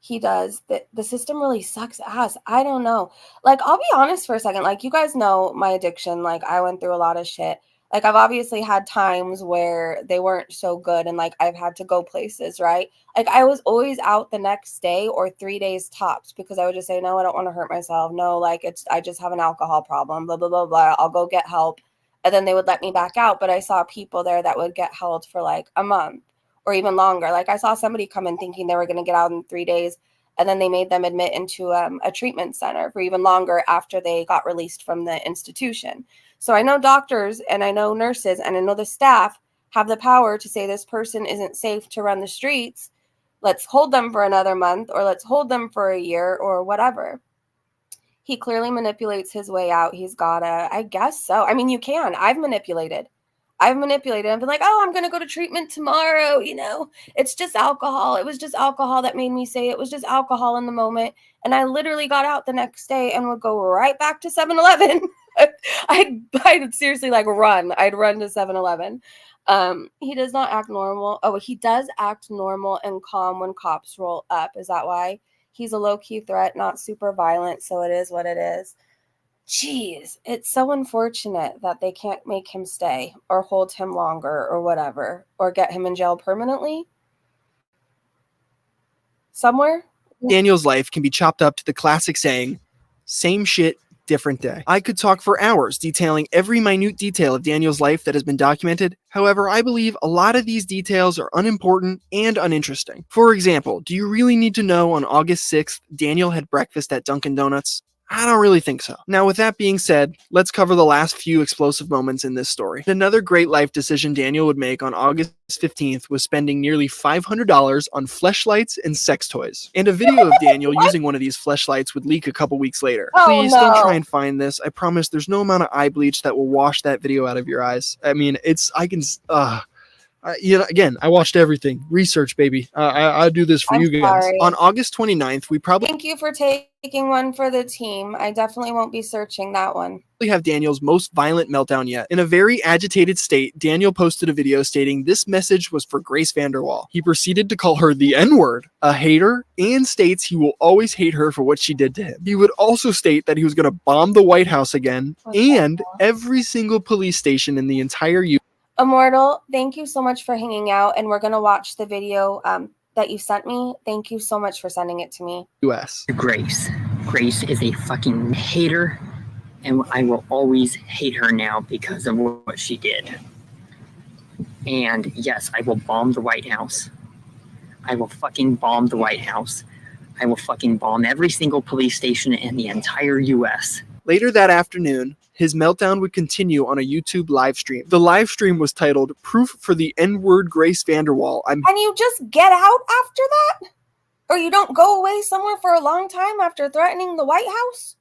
He does. The system really sucks ass. I don't know. I'll be honest for a second. You guys know my addiction. I went through a lot of shit. I've obviously had times where they weren't so good, and I've had to go places, right? I was always out the next day or 3 days tops, because I would just say, no, I don't want to hurt myself. No, I just have an alcohol problem, blah, blah, blah, blah. I'll go get help. And then they would let me back out. But I saw people there that would get held for a month or even longer. I saw somebody come in thinking they were going to get out in 3 days, and then they made them admit into a treatment center for even longer after they got released from the institution. So I know doctors and I know nurses and I know the staff have the power to say this person isn't safe to run the streets. Let's hold them for another month, or let's hold them for a year, or whatever. He clearly manipulates his way out. He's gotta, I guess so. I mean, you can. I've manipulated. I've been like, oh, I'm going to go to treatment tomorrow. It's just alcohol. It was just alcohol that made me say it was just alcohol in the moment. And I literally got out the next day and would go right back to 7-Eleven. I'd seriously run. I'd run to 7-Eleven. He does not act normal. Oh, he does act normal and calm when cops roll up. Is that why? He's a low-key threat, not super violent. So it is what it is. Jeez, it's so unfortunate that they can't make him stay or hold him longer or whatever, or get him in jail permanently somewhere. Daniel's life can be chopped up to the classic saying, same shit, different day. I could talk for hours detailing every minute detail of Daniel's life that has been documented. However, I believe a lot of these details are unimportant and uninteresting. For example, do you really need to know on August 6th, Daniel had breakfast at Dunkin' Donuts? I don't really think so. Now, with that being said, let's cover the last few explosive moments in this story. Another great life decision Daniel would make on August 15th was spending nearly $500 on fleshlights and sex toys. And a video of Daniel using one of these fleshlights would leak a couple weeks later. Please don't try and find this. I promise there's no amount of eye bleach that will wash that video out of your eyes. I mean, again, I watched everything. Research, baby. I do this for you guys. Sorry. On August 29th, we probably Thank you for taking one for the team. I definitely won't be searching that one. have Daniel's most violent meltdown yet. In a very agitated state, Daniel posted a video stating this message was for Grace VanderWaal. He proceeded to call her the N-word, a hater, and states he will always hate her for what she did to him. He would also state that he was going to bomb the White House again and every single police station in the entire U.S. Immortal, thank you so much for hanging out, and we're going to watch the video that you sent me. Thank you so much for sending it to me. Grace. Grace is a fucking hater, and I will always hate her now because of what she did. And yes, I will bomb the White House. I will fucking bomb the White House. I will fucking bomb every single police station in the entire US. Later that afternoon, his meltdown would continue on a YouTube live stream. The live stream was titled Proof for the N-Word Grace VanderWaal. And you just get out after that? Or you don't go away somewhere for a long time after threatening the White House?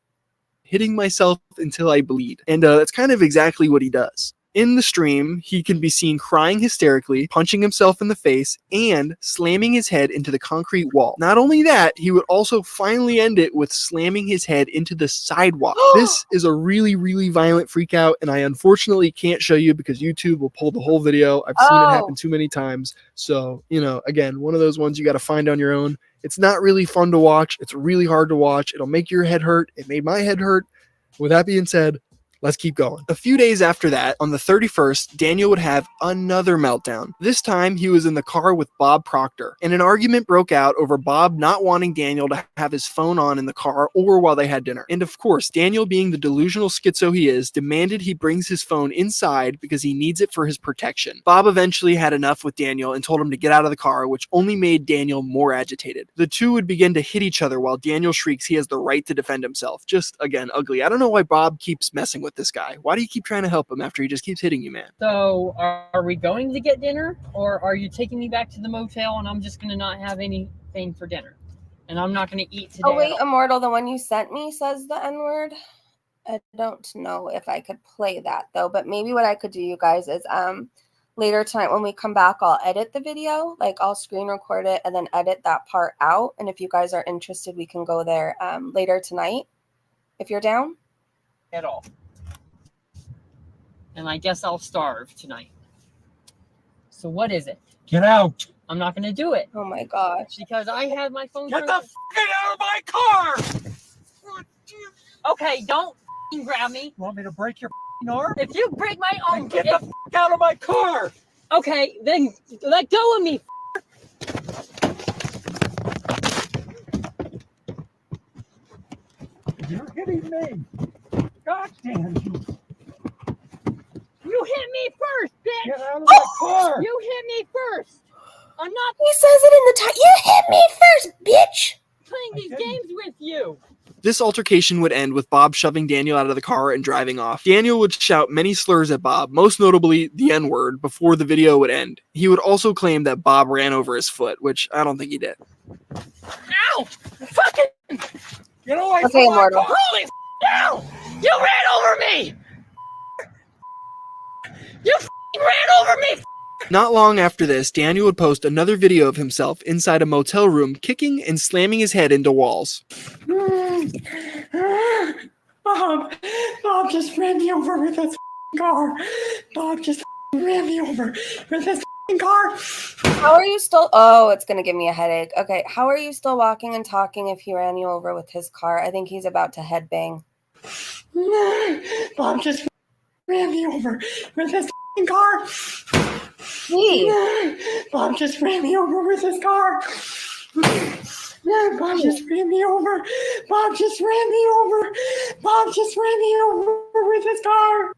Hitting myself until I bleed. And that's kind of exactly what he does. In the stream, he can be seen crying hysterically, punching himself in the face, and slamming his head into the concrete wall. Not only that, he would also finally end it with slamming his head into the sidewalk. This is a really, really violent freak out, and I unfortunately can't show you because YouTube will pull the whole video. I've seen it happen too many times. So, again, one of those ones you got to find on your own. It's not really fun to watch. It's really hard to watch. It'll make your head hurt. It made my head hurt. With that being said, Let's keep going. A few days after that, on the 31st, Daniel would have another meltdown. This time, he was in the car with Bob Proctor, and an argument broke out over Bob not wanting Daniel to have his phone on in the car or while they had dinner. And of course, Daniel, being the delusional schizo he is, demanded he brings his phone inside because he needs it for his protection. Bob eventually had enough with Daniel and told him to get out of the car, which only made Daniel more agitated. The two would begin to hit each other while Daniel shrieks he has the right to defend himself. Just, again, ugly. I don't know why Bob keeps messing with this guy. Why do you keep trying to help him after he just keeps hitting you, man? So, are we going to get dinner, or are you taking me back to the motel and I'm just going to not have anything for dinner? And I'm not going to eat today. Oh, wait, Immortal, the one you sent me says the N-word. I don't know if I could play that, though. But maybe what I could do, you guys, is later tonight when we come back, I'll edit the video. Like, I'll screen record it and then edit that part out. And if you guys are interested, we can go there later tonight, if you're down. At all. And I guess I'll starve tonight. So what is it? Get out. I'm not going to do it. Oh my gosh. Because I had my phone. Get the out of my car. Okay, don't grab me. You want me to break your arm? If you break my arm, then get the out of my car. Okay, then let go of me. You're hitting me. God damn you. You hit me first, bitch. Get out of my car. You hit me first. I'm not. He says it in the time. You hit me first, bitch. Playing these games with you. This altercation would end with Bob shoving Daniel out of the car and driving off. Daniel would shout many slurs at Bob, most notably the N-word, before the video would end. He would also claim that Bob ran over his foot, which I don't think he did. Ow! Fucking! You know what? Okay, Immortal. Holy ow! You ran over me! You ran over me! Not long after this, Daniel would post another video of himself inside a motel room kicking and slamming his head into walls. Bob just ran me over with his car. Bob just ran me over with his car. How are you still? Oh, it's going to give me a headache. Okay, how are you still walking and talking if he ran you over with his car? I think he's about to headbang. Bob just ran me over with his car. Bob just ran me over with his car. Bob just ran me over. Bob just ran me over. Bob just ran me over with his car.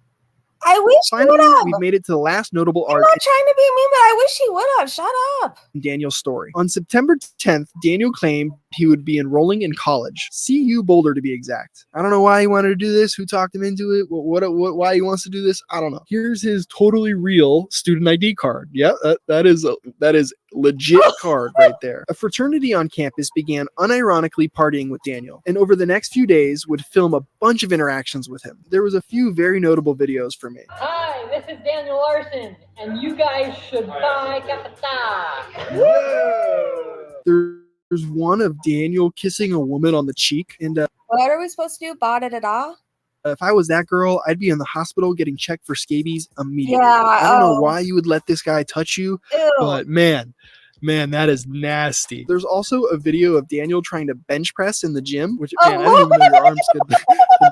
I wish Finally, he would have. we've made it to the last notable I'm arc not trying to be mean, but I wish he would have. Shut up. in Daniel's story. On September 10th, Daniel claimed he would be enrolling in college, CU Boulder to be exact. I don't know why he wanted to do this, who talked him into it, why he wants to do this, I don't know. Here's his totally real student ID card. Yeah, that is legit card right there. A fraternity on campus began unironically partying with Daniel, and over the next few days would film a bunch of interactions with him. There was a few very notable videos for me. Hi, this is Daniel Larson, and you guys should buy Capita. There's one of Daniel kissing a woman on the cheek, and What are we supposed to do? Ba-da-da-da? if I was that girl, I'd be in the hospital getting checked for scabies immediately. Yeah, I don't know why you would let this guy touch you, Ew. but man, that is nasty. There's also a video of Daniel trying to bench press in the gym, which, man, I didn't even know your arms could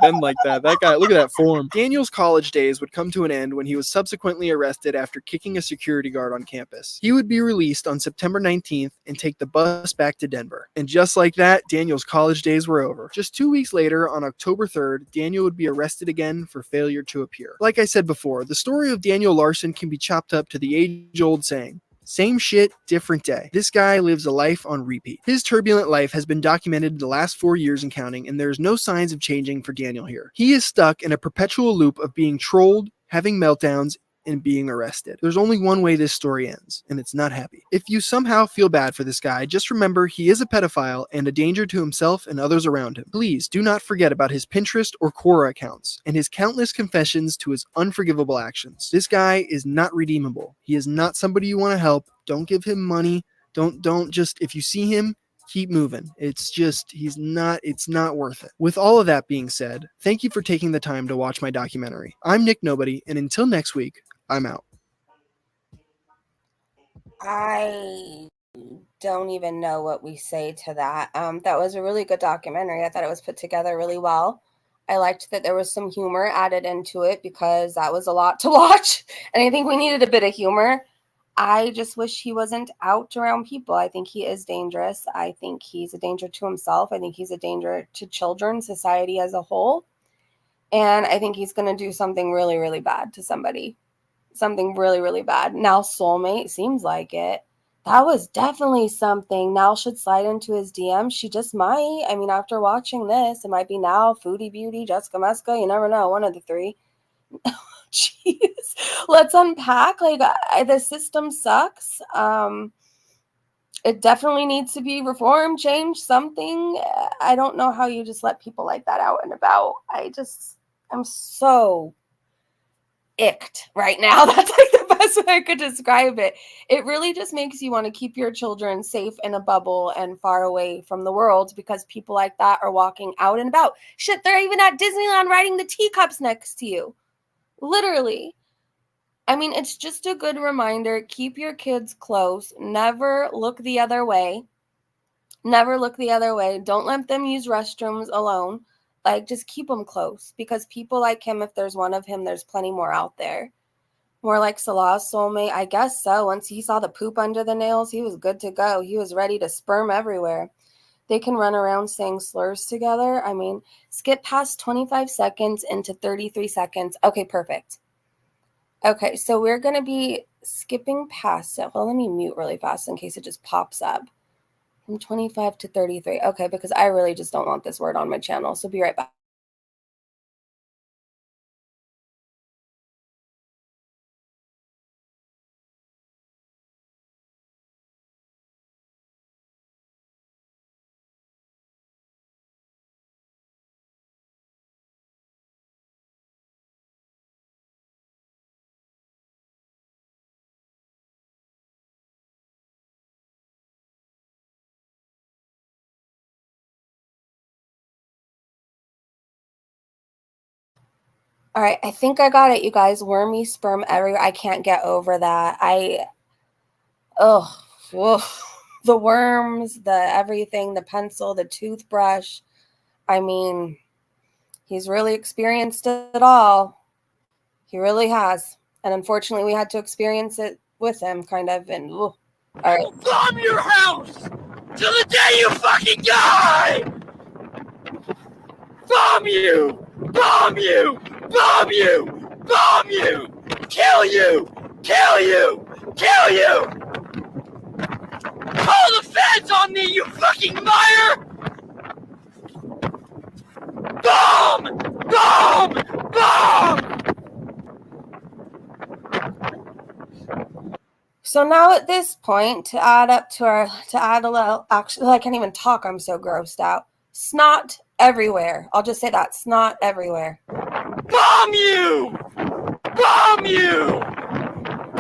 bend like that. That guy, look at that form. Daniel's college days would come to an end when he was subsequently arrested after kicking a security guard on campus. He would be released on September 19th and take the bus back to Denver. And just like that, Daniel's college days were over. Just 2 weeks later, on October 3rd, Daniel would be arrested again for failure to appear. Like I said before, the story of Daniel Larson can be chopped up to the age-old saying, same shit, different day. This guy lives a life on repeat. His turbulent life has been documented the last 4 years and counting, and there's no signs of changing for Daniel here. He is stuck in a perpetual loop of being trolled, having meltdowns, and being arrested. There's only one way this story ends, and it's not happy. If you somehow feel bad for this guy, just remember he is a pedophile and a danger to himself and others around him. Please do not forget about his Pinterest or Quora accounts and his countless confessions to his unforgivable actions. This guy is not redeemable. He is not somebody you want to help. Don't give him money. Don't just, if you see him, keep moving. It's not worth it. With all of that being said, thank you for taking the time to watch my documentary. I'm Nick Nobody, and until next week, I'm out. I don't even know what we say to that. That was a really good documentary. I thought it was put together really well. I liked that there was some humor added into it because that was a lot to watch. And I think we needed a bit of humor. I just wish he wasn't out around people. I think he is dangerous. I think he's a danger to himself. I think he's a danger to children, society as a whole. And I think he's going to do something really, really bad to somebody. Something really, really bad. Now, soulmate, seems like it. That was definitely something. Now should slide into his DM. She just might. I mean, after watching this, it might be now, Foodie Beauty, Jessica Meska. You never know. One of the three. Jeez. Let's unpack. Like, the system sucks. It definitely needs to be reformed, changed, something. I don't know how you just let people like that out and about. I'm so icked right now. That's like the best way I could describe it. It really just makes you want to keep your children safe in a bubble and far away from the world because people like that are walking out and about. Shit, they're even at Disneyland riding the teacups next to you. Literally. I mean, it's just a good reminder. Keep your kids close. Never look the other way. Never look the other way. Don't let them use restrooms alone. Like, just keep them close because people like him, if there's one of him, there's plenty more out there. More like Salah's soulmate, I guess so. Once he saw the poop under the nails, he was good to go. He was ready to sperm everywhere. They can run around saying slurs together. I mean, skip past 25 seconds into 33 seconds. Okay, perfect. Okay, so we're going to be skipping past it. Well, let me mute really fast in case it just pops up. From 25 to 33. Okay, because I really just don't want this word on my channel. So be right back. All right, I think I got it, you guys. Wormy sperm everywhere. I can't get over that. The worms, the everything, the pencil, the toothbrush. I mean, he's really experienced it all. He really has. And unfortunately, we had to experience it with him, kind of. And all right. I'll bomb your house till the day you fucking die! Bomb you! Bomb you! Bomb you! Bomb you! Kill you! Kill you! Kill you! Call the feds on me, you fucking liar! Bomb! Bomb! Bomb! So now at this point, to add a little, actually, I can't even talk. I'm so grossed out. Snot everywhere. I'll just say that. Snot everywhere. Bomb you! Bomb you!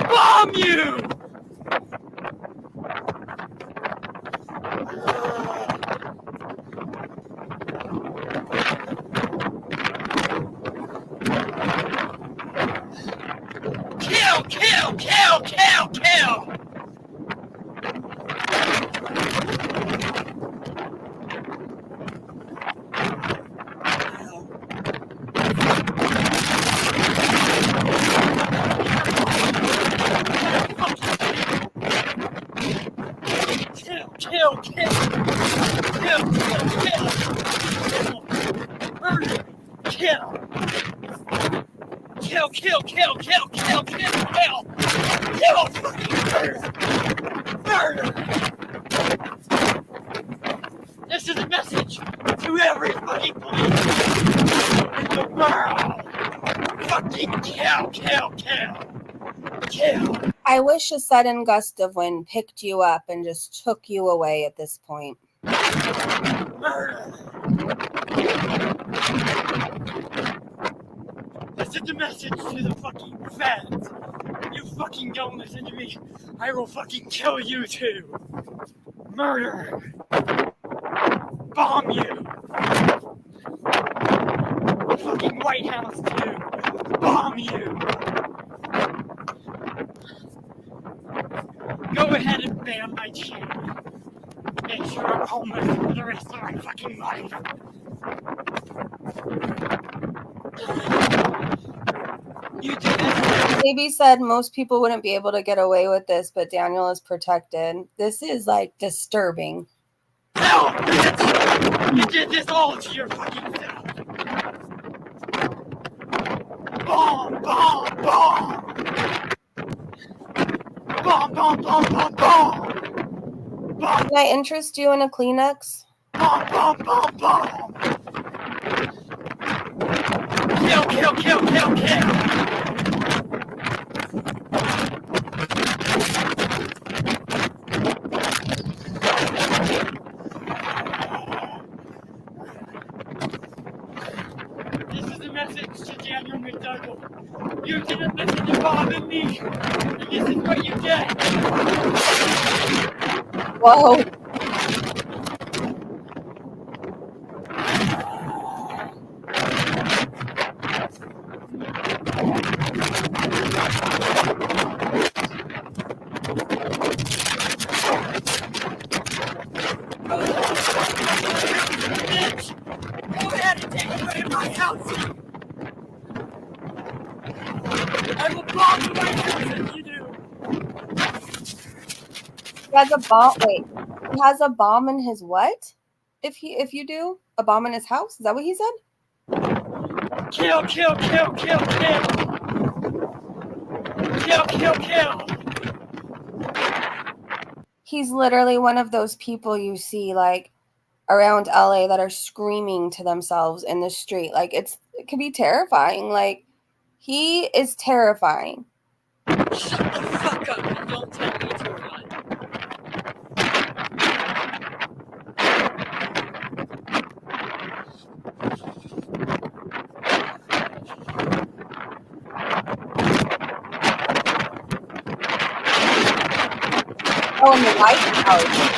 Bomb you! Kill, kill, kill, kill, kill! Kill, kill, kill! Kill, kill, kill! Murder! Kill! Kill, kill, kill, kill, kill, kill, kill! Kill! Fucking murder! This is a message to every fucking police in the world! Fucking kill, kill, kill! Kill! I wish a sudden gust of wind picked you up and just took you away at this point. Murder! This is the message to the fucking feds. You fucking don't listen to me, I will fucking kill you too. Murder. Bomb you. The fucking White House too. Bomb you. Go ahead and ban my channel. Make sure I'm homeless for the rest of my fucking life. You did this. Baby said most people wouldn't be able to get away with this, but Daniel is protected. This is like disturbing. Hell, bitch! You did this all to your fucking self. Bomb, bomb, bomb! Bomb, bomb, bomb, bomb, bomb! Can I interest you in a Kleenex? Bomb, bomb, bomb, bomb! Kill, kill, kill, kill, kill! This is a message to Daniel McDougall. You didn't listen to Bob and me, and this is what you get. Whoa. Bitch! Go ahead and take away my house! I will bomb the White House if you do! He has a bomb. Wait, he has a bomb in his what? If you do a bomb in his house, is that what he said? Kill, kill, kill, kill, kill! Kill, kill, kill! He's literally one of those people you see like around LA that are screaming to themselves in the street. Like it can be terrifying. Like he is terrifying. Shut the fuck up and don't tell me to run. Oh, in the White House.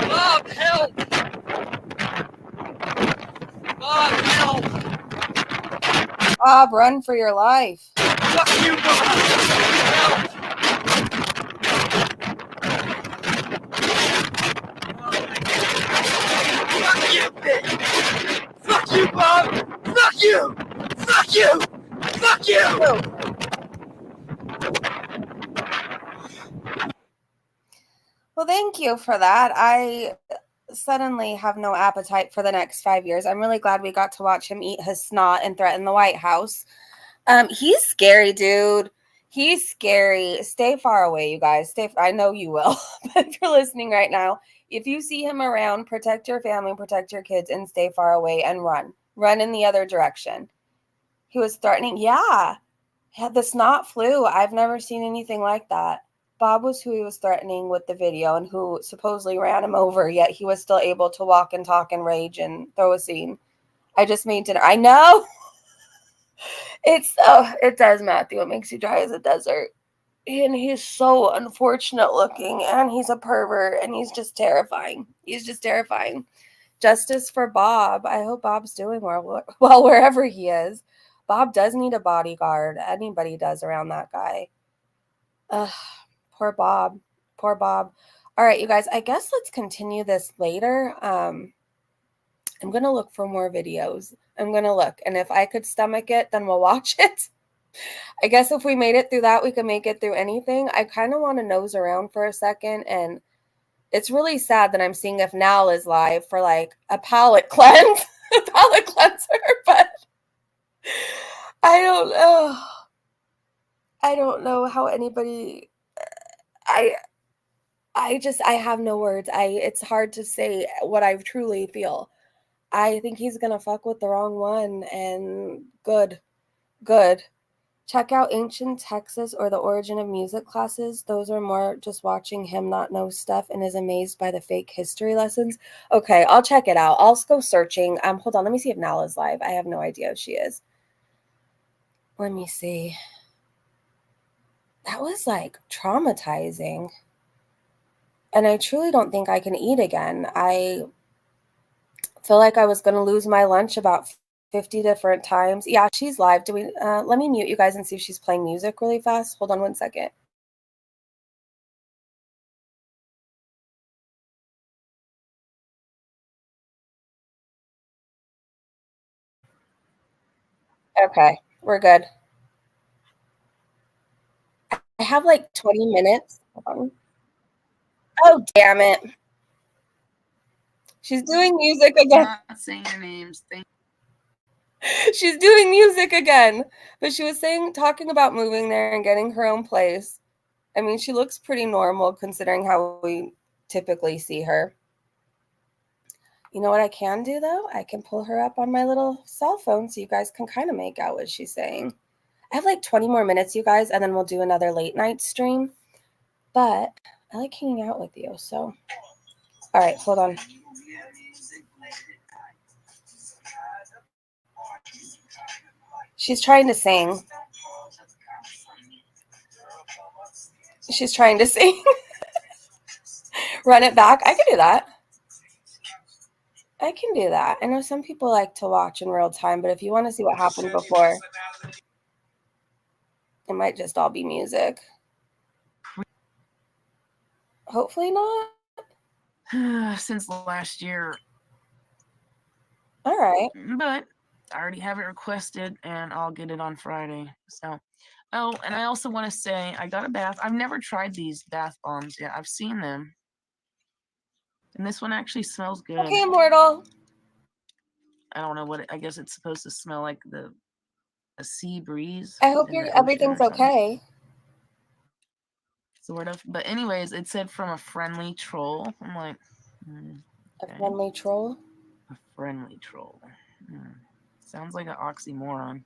Bob, help! Bob, help! Bob, run for your life. Fuck you, Bob! Help! Fuck you, bitch! Fuck you, Bob! Fuck you! Fuck you! Fuck you! Well, thank you for that. I suddenly have no appetite for the next 5 years. I'm really glad we got to watch him eat his snot and threaten the White House. He's scary, dude. He's scary. Stay far away, you guys. I know you will. But if you're listening right now, if you see him around, protect your family, protect your kids, and stay far away and run. Run in the other direction. He was threatening. Yeah. The snot flew. I've never seen anything like that. Bob was who he was threatening with the video and who supposedly ran him over, yet he was still able to walk and talk and rage and throw a scene. I just made dinner. I know. It does, Matthew. It makes you dry as a desert. And he's so unfortunate looking, and he's a pervert, and he's just terrifying. He's just terrifying. Justice for Bob. I hope Bob's doing well wherever he is. Bob does need a bodyguard. Anybody does around that guy. Poor Bob. Poor Bob. All right, you guys, I guess let's continue this later. I'm going to look for more videos. I'm going to look. And if I could stomach it, then we'll watch it. I guess if we made it through that, we can make it through anything. I kind of want to nose around for a second. And it's really sad that I'm seeing if Nal is live for like a palate cleanse. A palate cleanser. But I don't know. I don't know how anybody... I have no words. It's hard to say what I truly feel. I think he's gonna fuck with the wrong one, and good. Check out Ancient Texas or The Origin of Music classes. Those are more just watching him not know stuff and is amazed by the fake history lessons. Okay, I'll check it out. I'll go searching. Hold on, let me see if Nala's live. I have no idea if she is. Let me see. That was like traumatizing. And I truly don't think I can eat again. I feel like I was going to lose my lunch about 50 different times. Yeah, she's live. Let me mute you guys and see if she's playing music really fast. Hold on one second. Okay, we're good. I have like 20 minutes. Hold on. Oh, damn it. She's doing music again. Not saying your names. She's doing music again. But she was talking about moving there and getting her own place. I mean, she looks pretty normal considering how we typically see her. You know what I can do, though? I can pull her up on my little cell phone so you guys can kind of make out what she's saying. I have like 20 more minutes, you guys, and then we'll do another late night stream. But I like hanging out with you, so. All right, hold on. She's trying to sing. She's trying to sing. Run it back. I can do that. I can do that. I know some people like to watch in real time, but if you want to see what happened before, it might just all be music. Hopefully not. Since last year. All right. But I already have it requested, and I'll get it on Friday. So, oh, and I also want to say I got a bath. I've never tried these bath bombs yet. I've seen them. And this one actually smells good. Okay, Immortal. I don't know what I guess it's supposed to smell like a sea breeze. I hope everything's okay. Sort of. But anyways, it said from a friendly troll. I'm like, okay. A friendly troll? A friendly troll. Sounds like an oxymoron.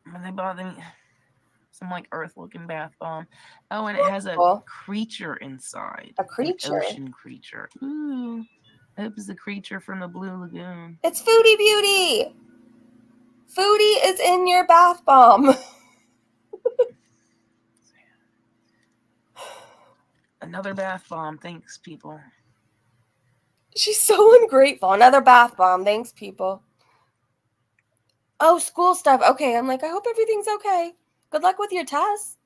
But they bought me some like earth-looking bath bomb. Oh, and it has a creature inside. A creature? An ocean creature. Ooh. I hope it's the creature from the Blue Lagoon. It's Foodie Beauty! Foodie is in your bath bomb. Another bath bomb. Thanks, people. She's so ungrateful. Another bath bomb. Thanks, people. Oh, school stuff. Okay, I'm like, I hope everything's okay. Good luck with your tests.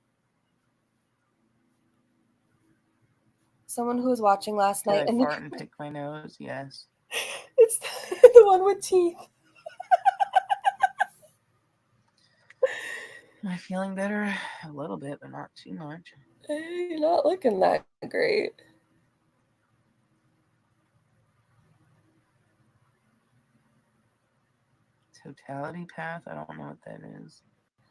Someone who was watching last night. Did I fart and pick my nose? Yes. It's the one with teeth. Am I feeling better? A little bit, but not too much. Hey, you're not looking that great. Totality path? I don't know what that is.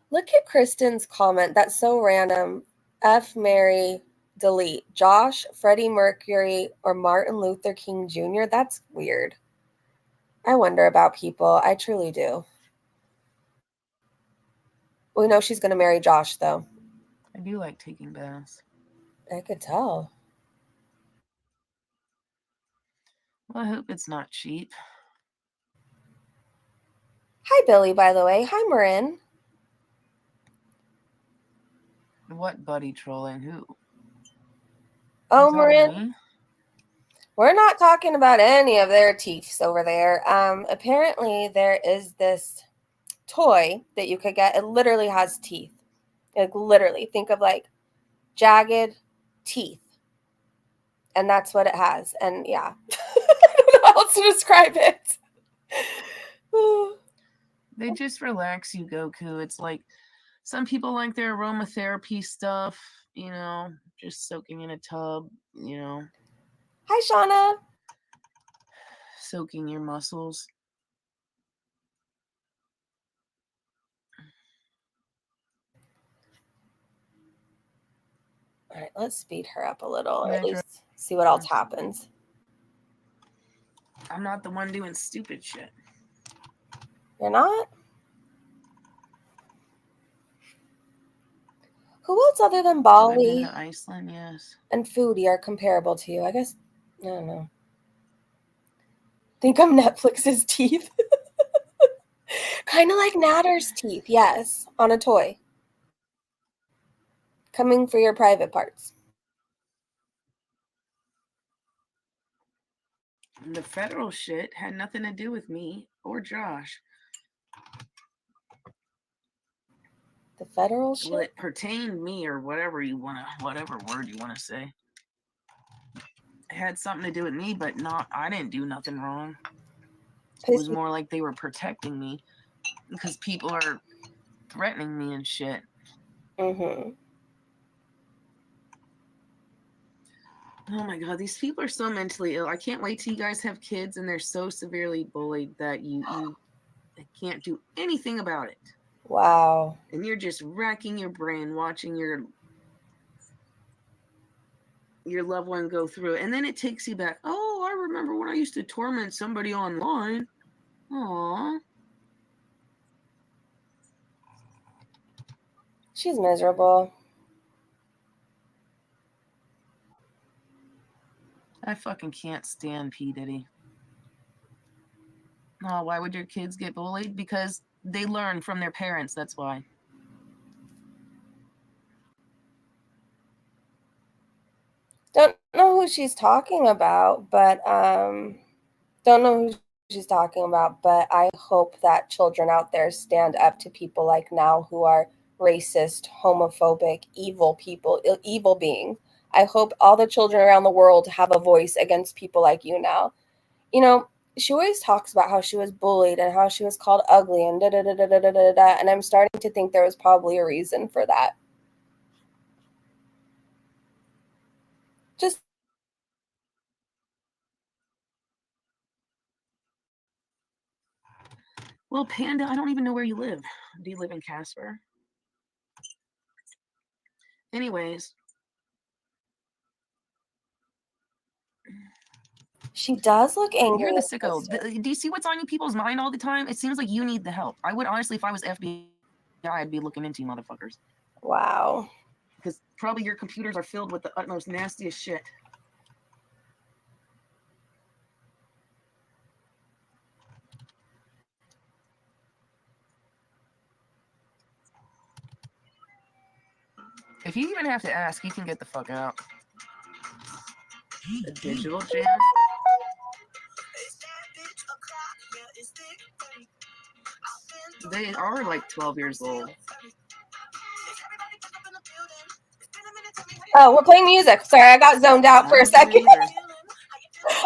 Look at Kristen's comment. That's so random. F. Mary, delete. Josh, Freddie Mercury, or Martin Luther King Jr.? That's weird. I wonder about people. I truly do. We know she's going to marry Josh, though. I do like taking baths. I could tell. Well, I hope it's not cheap. Hi, Billy, by the way. Hi, Marin. What buddy trolling? Who? Oh, Marin. We're not talking about any of their teeths over there. Apparently, there is this toy that you could get. It literally has teeth. Like, literally. Think of, like, jagged teeth. And that's what it has. And, yeah. I don't know how else to describe it. They just relax you, Goku. It's like some people like their aromatherapy stuff, you know, just soaking in a tub, you know. Hi, Shauna. Soaking your muscles. All right, let's speed her up a little, or at least see what else happens. I'm not the one doing stupid shit. You're not? Who else other than Have I been Bali to Iceland? Yes. and Foodie are comparable to you? I guess, I don't know. Think I'm Netflix's teeth. Kind of like Natter's teeth, yes, on a toy. Coming for your private parts. The federal shit had nothing to do with me or Josh. The federal shit? Well, it pertained me or whatever word you want to say. It had something to do with me, but I didn't do nothing wrong. It was more like they were protecting me because people are threatening me and shit. Mm-hmm. Oh my god, these people are so mentally ill. I can't wait till you guys have kids and they're so severely bullied that you can't do anything about it. Wow. And you're just racking your brain watching your loved one go through it. And then it takes you back. Oh, I remember when I used to torment somebody online. Aww. She's miserable. I fucking can't stand P. Diddy. Oh, why would your kids get bullied? Because they learn from their parents, that's why. Don't know who she's talking about, but I hope that children out there stand up to people like now who are racist, homophobic, evil people, evil beings. I hope all the children around the world have a voice against people like you now. You know, she always talks about how she was bullied and how she was called ugly and da-da-da-da-da-da-da, and I'm starting to think there was probably a reason for that. Just Well, Panda, I don't even know where you live. Do you live in Casper? Anyways. She does look angry. You're the sicko. Do you see what's on you people's mind all the time? It seems like you need the help. I would honestly, if I was FBI, I'd be looking into you motherfuckers. Wow. Because probably your computers are filled with the utmost nastiest shit. If you even have to ask, you can get the fuck out. A digital jam? They are like 12 years old. Oh, we're playing music. Sorry, I got zoned out for a second.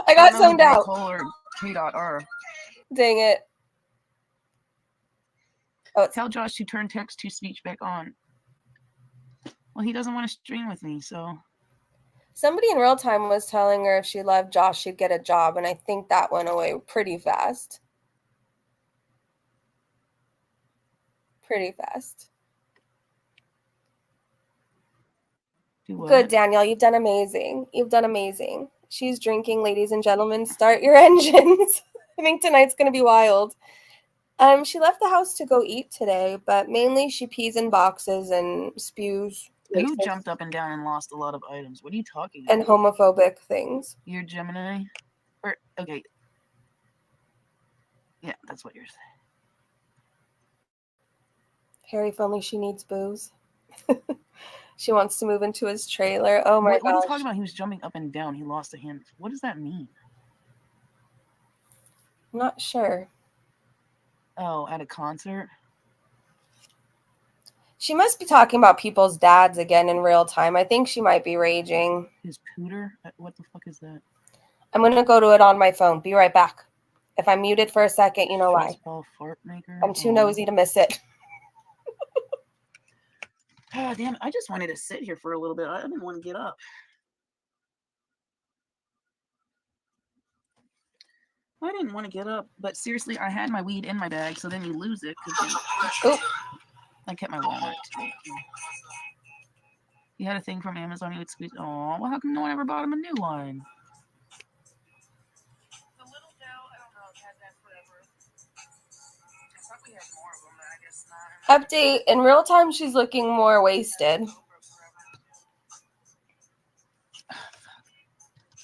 I got zoned out. Or K.R. Dang it. Oh, tell Josh to turn text-to-speech back on. Well, he doesn't want to stream with me, so... Somebody in real time was telling her if she loved Josh, she'd get a job, and I think that went away pretty fast. Pretty fast. Good, Daniel. You've done amazing. You've done amazing. She's drinking, ladies and gentlemen. Start your engines. I think tonight's going to be wild. She left the house to go eat today, but mainly she pees in boxes and spews. Who jumped up and down and lost a lot of items? What are you talking about? And homophobic things. You're Gemini? Or, okay. Yeah, that's what you're saying. Harry, if only she needs booze. She wants to move into his trailer. Oh my gosh. What are you talking about? He was jumping up and down. He lost a hand. What does that mean? I'm not sure. Oh, at a concert? She must be talking about people's dads again in real time. I think she might be raging. His pooter? What the fuck is that? I'm going to go to it on my phone. Be right back. If I'm muted for a second, you know why. Fart maker? I'm too nosy to miss it. Oh, damn. I just wanted to sit here for a little bit. I didn't want to get up. I didn't want to get up, but seriously, I had my weed in my bag, so then you lose it. I kept my wallet. You had a thing from Amazon you would squeeze. Oh, well, how come no one ever bought him a new one? Update, in real time, she's looking more wasted.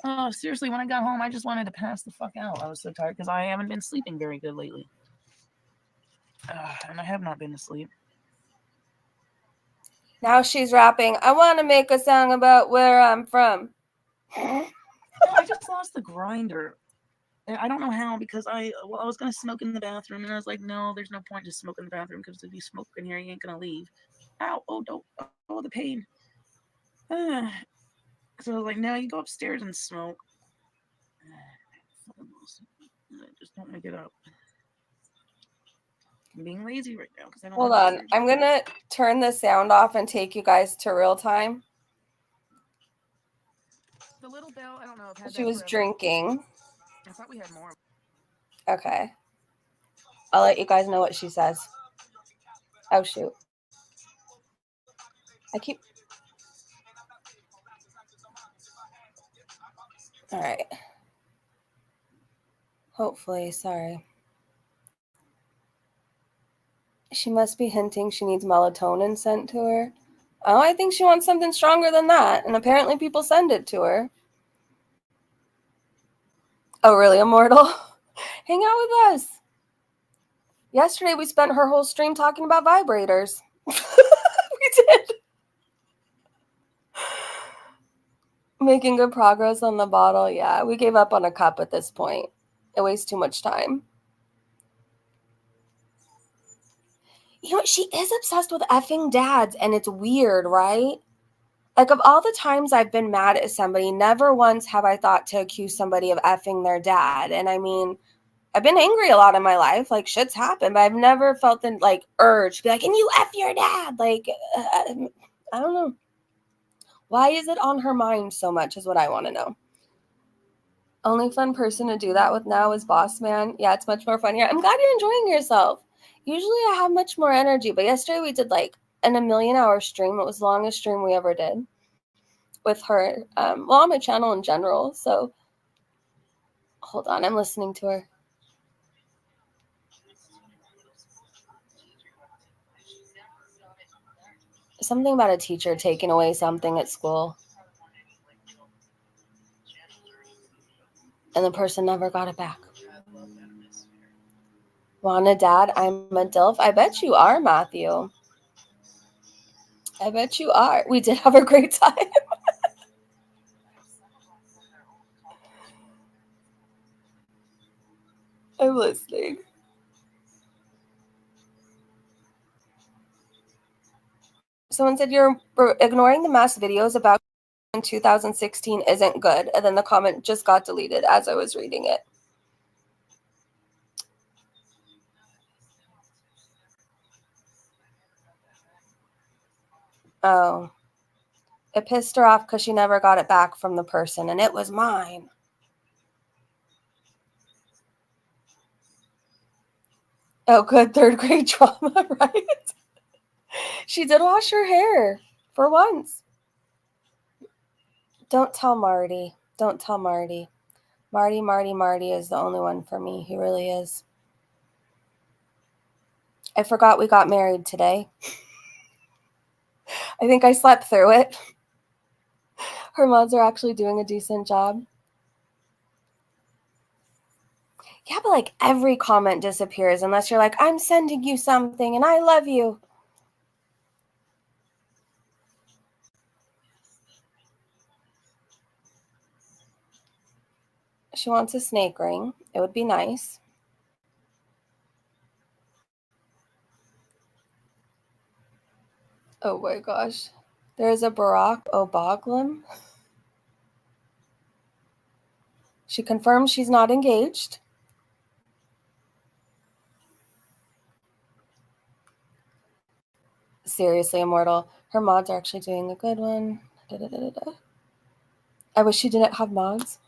Oh, seriously, when I got home, I just wanted to pass the fuck out. I was so tired because I haven't been sleeping very good lately. And I have not been asleep. Now she's rapping, I want to make a song about where I'm from. I just lost the grinder. I don't know how, because I was going to smoke in the bathroom, and I was like, no, there's no point to smoke in the bathroom, because if you smoke in here, you ain't going to leave. Ow, oh, don't, oh, the pain. So I was like, no, you go upstairs and smoke. I just don't want to get up. I'm being lazy right now, because I don't Hold have on, I'm going to turn the sound off and take you guys to real time. The little bell, I don't know. I've had She that was forever. drinking. I thought we had more. Okay. I'll let you guys know what she says. Oh, shoot. I keep... All right. Hopefully, sorry. She must be hinting she needs melatonin sent to her. Oh, I think she wants something stronger than that, and apparently people send it to her. Oh, really, Immortal? Hang out with us. Yesterday, we spent her whole stream talking about vibrators. We did. Making good progress on the bottle. Yeah, we gave up on a cup at this point. It wastes too much time. You know, she is obsessed with effing dads, and it's weird, right? Like, of all the times I've been mad at somebody, never once have I thought to accuse somebody of effing their dad. And I mean, I've been angry a lot in my life. Like, shit's happened, but I've never felt the, like, urge to be like, can you F your dad? Like, I don't know. Why is it on her mind so much is what I want to know. Only fun person to do that with now is Boss Man. Yeah, it's much more fun here. I'm glad you're enjoying yourself. Usually I have much more energy, but yesterday we did like a million-hour stream. It was the longest stream we ever did with her. Well, on my channel in general. So hold on, I'm listening to her. Something about a teacher taking away something at school. And the person never got it back. Want a dad? I'm a DILF. I bet you are, Matthew. I bet you are. We did have a great time. I'm listening. Someone said you're ignoring the mass videos about in 2016 isn't good. And then the comment just got deleted as I was reading it. Oh. It pissed her off because she never got it back from the person, and it was mine. Oh, good third grade trauma, right? She did wash her hair for once. Don't tell Marty. Don't tell Marty. Marty is the only one for me. He really is. I forgot we got married today. I think I slept through it. Her mods are actually doing a decent job. Yeah, but like every comment disappears unless you're like, I'm sending you something and I love you. She wants a snake ring. It would be nice. Oh my gosh. There's a Barack Obama. She confirms she's not engaged. Seriously, Immortal. Her mods are actually doing a good one. I wish she didn't have mods.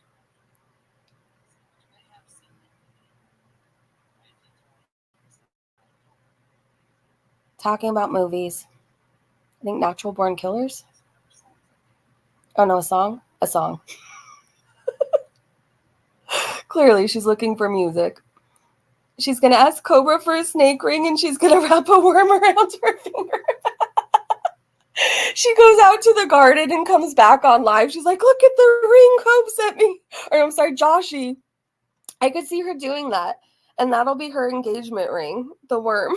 Talking about movies. I think Natural Born Killers. Oh no, a song? A song. Clearly, she's looking for music. She's going to ask Cobra for a snake ring, and she's going to wrap a worm around her finger. She goes out to the garden and comes back on live. She's like, look at the ring Cobb sent me. Or I'm sorry, Joshy. I could see her doing that. And that'll be her engagement ring, the worm.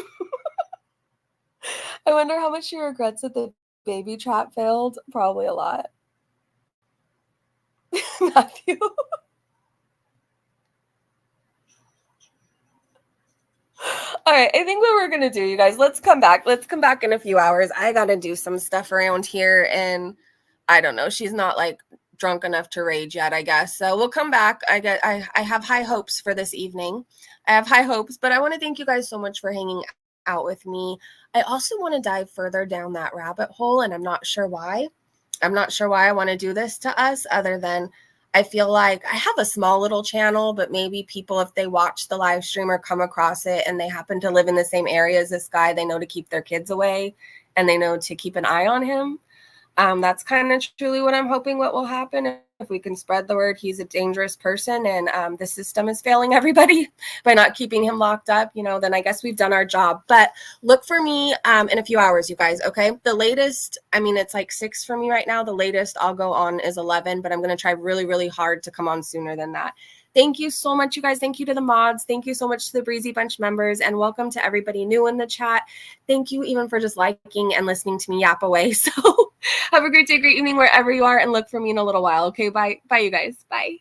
I wonder how much she regrets that the baby trap failed. Probably a lot. Matthew. All right, I think what we're going to do, you guys, let's come back. Let's come back in a few hours. I got to do some stuff around here, and I don't know. She's not, like, drunk enough to rage yet, I guess. So we'll come back. I have high hopes for this evening. I have high hopes, but I want to thank you guys so much for hanging out with me. I also want to dive further down that rabbit hole, and I'm not sure why. I'm not sure why I want to do this to us, other than I feel like I have a small little channel, but maybe people, if they watch the live stream or come across it and they happen to live in the same area as this guy, they know to keep their kids away and they know to keep an eye on him. That's kind of truly what I'm hoping what will happen. If we can spread the word, he's a dangerous person, and the system is failing everybody by not keeping him locked up, you know, then I guess we've done our job. But look for me in a few hours, you guys, okay? The latest, I mean, it's like 6 for me right now. The latest I'll go on is 11, but I'm going to try really, really hard to come on sooner than that. Thank you so much, you guys. Thank you to the mods. Thank you so much to the Breezy Bunch members, and welcome to everybody new in the chat. Thank you even for just liking and listening to me yap away. So have a great day, great evening, wherever you are, and look for me in a little while. Okay, bye. Bye, you guys. Bye.